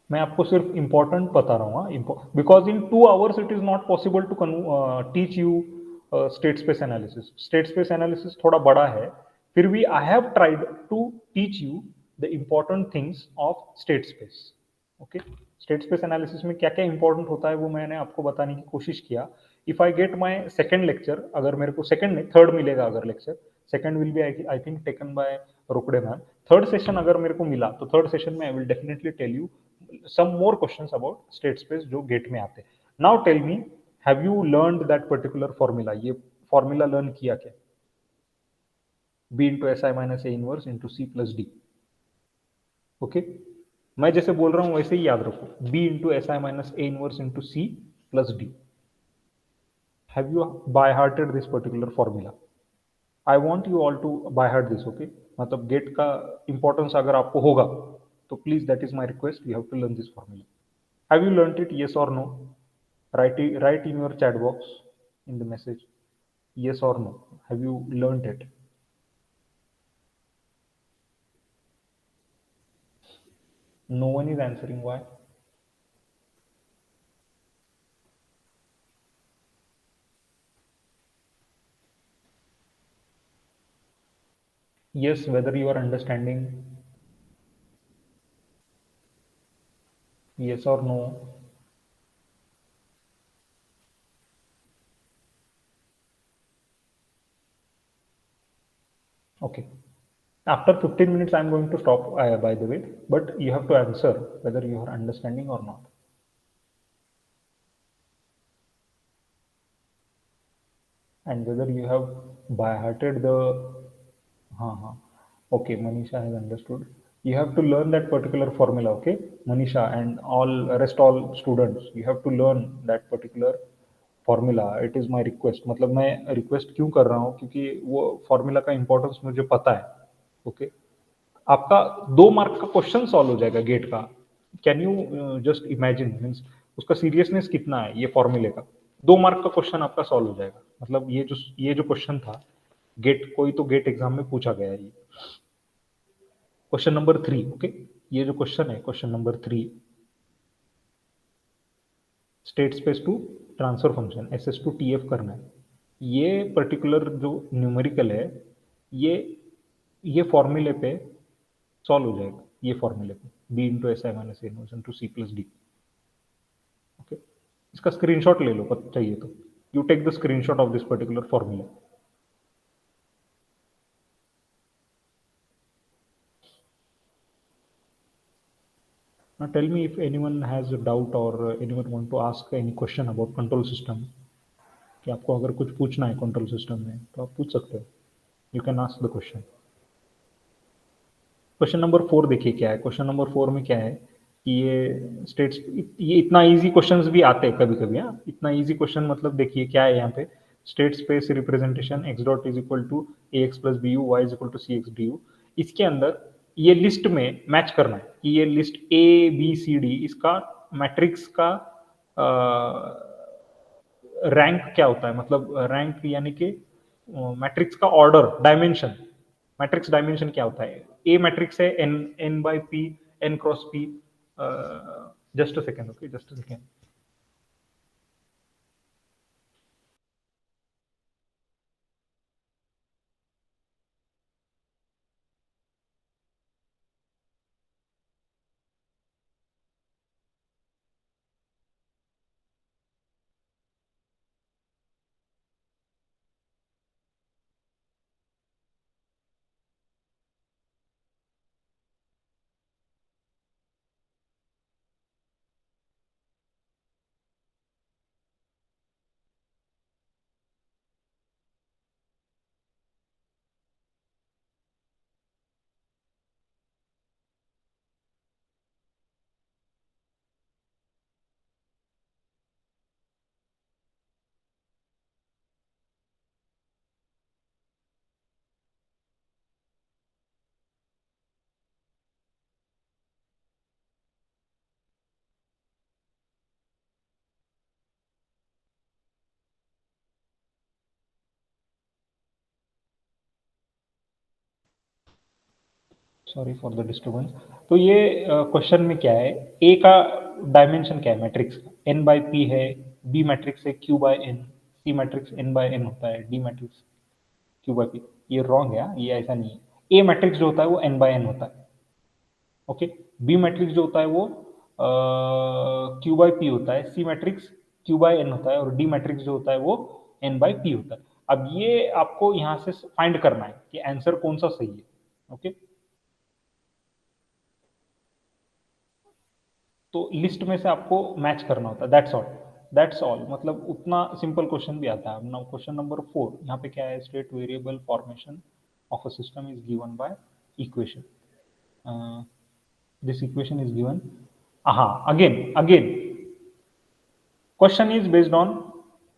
मैं आपको सिर्फ important बता रहा हूँ, because in 2 hours it is not possible to teach you state space analysis. State space analysis थोड़ा बड़ा है, फिर भी I have tried to teach you the important things of state space. Okay, state space analysis में क्या क्या important होता है वो मैंने आपको बताने की कोशिश किया. If I get my second lecture, अगर मेरे को सेकेंड नहीं थर्ड मिलेगा अगर lecture, second will be I think taken by Rokade ma'am. Third session अगर मेरे को मिला तो थर्ड सेशन में I will definitely tell you some more questions about state space जो गेट में आते हैं. Now tell me, have you learned that particular formula? ये फॉर्मूला लर्न किया क्या? B into SI minus A inverse into C plus D. Okay, मैं जैसे बोल रहा हूं वैसे ही याद रखो. B into SI minus A inverse into C plus D. Have you by hearted this particular formula? I want you all to by heart this. Okay, मतलब GATE का इंपॉर्टेंस अगर आपको होगा तो please that is my request, you have to learn this formula. Have you learn it, yes और no? Write in your chat box in the message, yes or no. Have you learned it? No one is answering. Why? Yes, whether you are understanding, yes or no. Okay. After 15 minutes, I'm going to stop, by the way, but you have to answer whether you are understanding or not, and whether you have by hearted the. Uh-huh. Okay, Manisha has understood. You have to learn that particular formula, okay, Manisha, and all students, you have to learn that particular formula. It is my request, मतलब मैं request क्यों कर रहा हूँ, क्योंकि वो formula का importance मुझे पता है. ओके. आपका 2 मार्क का क्वेश्चन सॉल्व हो जाएगा गेट का. Can you just imagine, means उसका सीरियसनेस कितना है ये फॉर्मूले का. 2 मार्क का क्वेश्चन आपका सॉल्व हो जाएगा. मतलब ये जो क्वेश्चन था, गेट कोई तो गेट एग्जाम में पूछा गया है ये. Question number 3. ओके. ये जो क्वेश्चन है, question number 3, state space to transfer function S S to T F करना है. ये पर्टिकुलर जो न्यूमेरिकल है, ये ये फॉर्मूले पे सॉल्व हो जाएगा. ये फॉर्मूले पे B into S I minus A into C plus D. Okay. इसका स्क्रीनशॉट ले लो चाहिए तो. You take the screenshot of this particular formula. Now tell me if anyone has a doubt or anyone want to ask any question about control system. कि आपको अगर कुछ पूछना है कंट्रोल सिस्टम में तो आप पूछ सकते हो. You can ask the question. Question number 4 देखिए क्या है. क्वेश्चन नंबर 4 में क्या है कि ये स्टेट्स, ये इतना इजी क्वेश्चंस भी आते हैं कभी कभी. हाँ, इतना इजी क्वेश्चन मतलब देखिए क्या है यहाँ पे. State space representation X dot is equal to A x plus B you Y is equal to C x D U. इसके अंदर ये लिस्ट में मैच करना है कि ये list A B C D, इसका मैट्रिक्स का रैंक क्या होता है. मतलब रैंक यानी कि मैट्रिक्स का ऑर्डर, डायमेंशन, मैट्रिक्स डायमेंशन क्या होता है. ए मैट्रिक्स है N N by P, N cross P. Just a second. Okay, just a second. Sorry for the disturbance. तो ये क्वेश्चन में क्या है, ए का डायमेंशन क्या है मैट्रिक्स का, एन बाई पी है. बी मैट्रिक्स है q by n. C matrix n by n होता है. D matrix q by p. ये रॉन्ग है, ये ऐसा नहीं है. ए मैट्रिक्स जो होता है वो एन बाई एन होता है. ओके. बी मैट्रिक्स जो होता है वो क्यू बाई पी होता है. C matrix q by n होता है. और डी मैट्रिक्स जो होता है वो एन बाई पी होता है. अब ये आपको यहाँ से फाइंड करना है कि आंसर कौन सा सही है. ओके. तो लिस्ट में से आपको मैच करना होता है. That's all. That's all. मतलब उतना सिंपल क्वेश्चन भी आता है. नाउ क्वेश्चन नंबर 4, यहाँ पे क्या है, state variable formation of a system is given by equation. this equation is given. Aha, again question is based on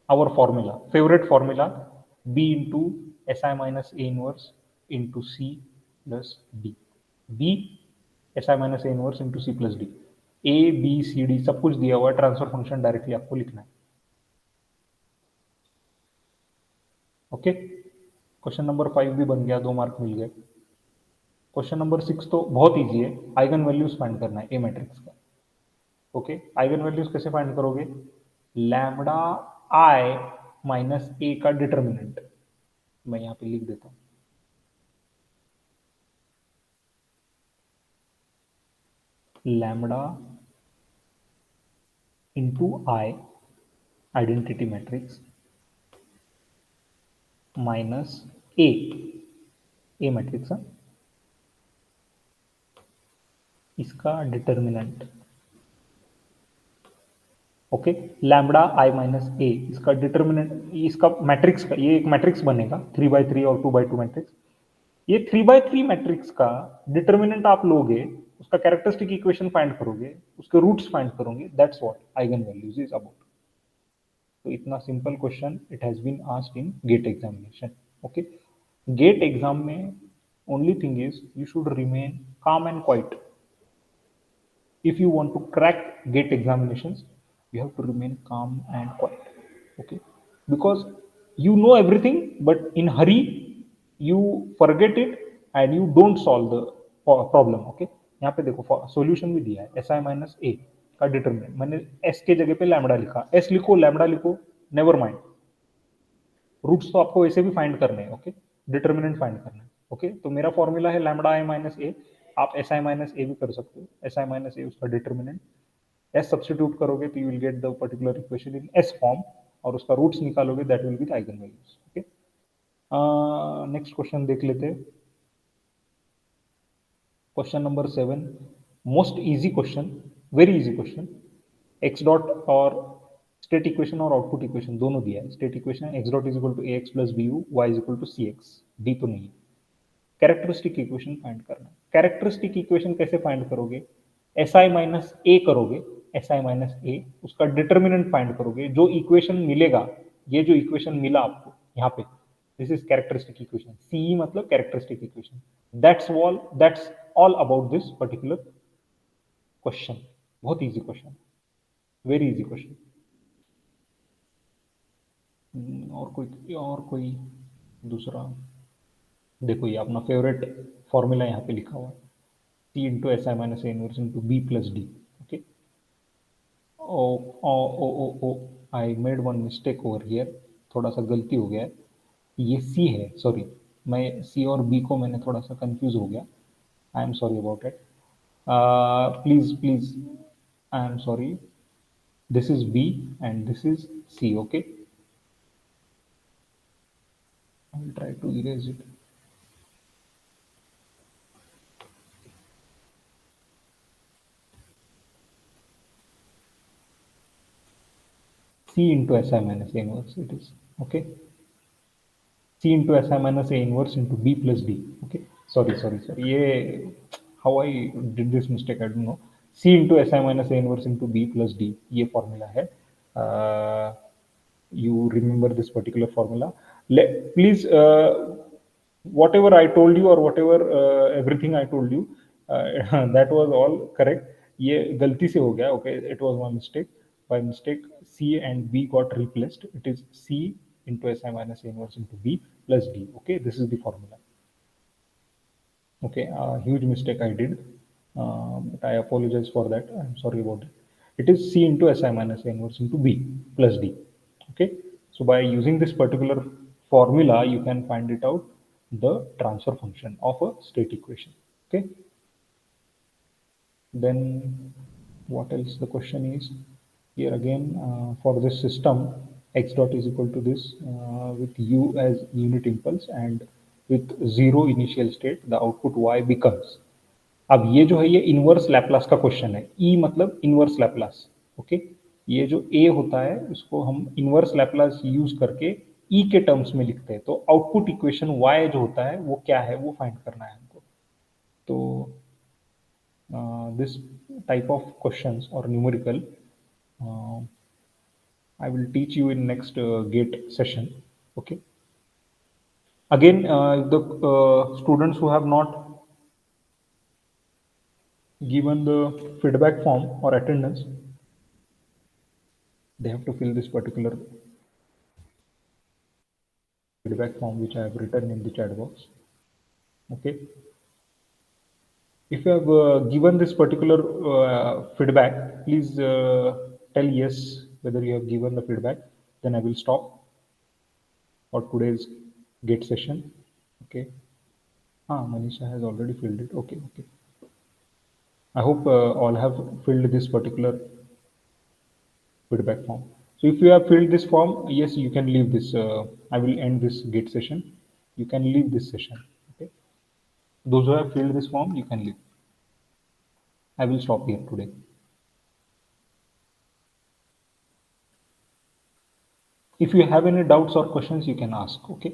our formula, favorite formula, b into si minus a inverse into c plus d. b si minus a inverse into c plus d. a b c d सब कुछ दिया हुआ है. Transfer function directly आपको लिखना है. Okay. Question number 5 भी बन गया, 2 मार्क मिल गए. क्वेश्चन नंबर 6 तो बहुत इजी है. आइगन वैल्यूज फाइंड करना है ए मैट्रिक्स का. ओके. आइगन वैल्यूज कैसे फाइंड करोगे. लैम्बडा आई माइनस ए का डिटर्मिनेंट मैं यहाँ पे लिख देता हूँ. lambda into I identity matrix minus A matrix है, इसका determinant, okay, lambda I minus ए इसका डिटर्मिनेंट, इसका मैट्रिक्स का, ये एक मैट्रिक्स बनेगा 3x3 और 2x2 मैट्रिक्स। ये 3x3 मैट्रिक्स का डिटर्मिनेंट आप लोगे, उसका कैरेक्टरिस्टिक इक्वेशन फाइंड करोगे, उसके रूट्स फाइंड करोगे, that's what eigen values is about. तो इतना simple question it has been asked in GATE examination. Okay, GATE exam में only thing is you should remain calm and quiet. If you want to crack gate examinations, you have to remain calm and quiet, okay, because you know everything but in hurry you forget it and you don't solve the problem, okay। यहाँ पे देखो solution भी दिया है, S I minus A का determinant, मैंने S के जगह पे लैम्बडा लिखा, एस लिखो लैम्बडा लिखो, नेवर माइंड, रूट्स तो आपको वैसे भी फाइंड करने हैं, ओके, डिटर्मिनेंट फाइंड करना है, ओके। तो मेरा फॉर्मूला है लैम्बडा आई माइनस ए, आप एस आई माइनस ए भी कर सकते हो, एस आई माइनस ए उसका डिटर्मिनेंट, एस सब्स्टिट्यूट करोगे तो you will get the particular equation in s form, और उसका रूट्स निकालोगे, that will be the eigen values, okay. Next question देख लेते हैं, question number 7, most easy question, very easy question, x dot और state equation और output equation दोनों दिया है। State equation x dot is equal to A x plus B you, Y is equal to C x, D तो नहीं है। Characteristic equation find करना, characteristic equation कैसे फाइंड करोगे, एस आई माइनस ए करोगे, एस आई माइनस ए उसका determinant find करोगे, जो इक्वेशन मिलेगा, ये जो इक्वेशन मिला आपको यहाँ पे, this is characteristic equation, CE मतलब characteristic equation, that's all about this particular question. बहुत easy question, very easy question. और कोई दूसरा, देखो ये अपना फेवरेट फॉर्मूला यहाँ पे लिखा हुआ है, C into S I minus A inverse into B plus D, okay. Oh oh oh oh oh I made one mistake over here, थोड़ा सा गलती हो गया है, ये सी है, सॉरी, मैं सी और बी को मैंने थोड़ा सा कंफ्यूज हो गया, I am sorry about it, please please, I am sorry, this is B and this is C, okay, I will try to erase it, C into SI minus A inverse it is, okay, C into SI minus A inverse into B plus D, okay, sorry, ये how I did this mistake I don't know, C into SI minus A inverse into B plus D ये formula है, you remember this particular formula, please, whatever I told you or whatever everything I told you, that was all correct, ये गलती से हो गया, okay, it was my mistake, by mistake C and B got replaced, it is C into SI minus A inverse into B plus D, okay, this is the formula, okay, huge mistake I did, but I apologize for that, I'm sorry about it, it is C into SI minus A inverse into B plus D, okay. So by using this particular formula you can find it out the transfer function of a state equation, okay. Then what else the question is, here again, for this system x dot is equal to this, with u as unit impulse and with zero initial state the output y becomes, अब ये जो है ये inverse Laplace का question है, ई मतलब inverse Laplace, okay, ये जो ए होता है उसको हम इनवर्स लैप्लास यूज करके ई के टर्म्स में लिखते हैं, तो आउटपुट इक्वेशन वाई जो होता है वो क्या है वो फाइंड करना है हमको। तो this type of questions or numerical, uh, I will teach you in next gate session, okay. Again, the students who have not given the feedback form or attendance, they have to fill this particular feedback form which I have written in the chat box, okay. If you have given this particular feedback, please tell yes whether you have given the feedback, then I will stop for today's gate session, okay. Ah, Manisha has already filled it, okay. I hope all have filled this particular feedback form. So if you have filled this form, yes, you can leave this. I will end this Git session. You can leave this session. Okay. Those who have filled this form, you can leave. I will stop here today. If you have any doubts or questions, you can ask. Okay.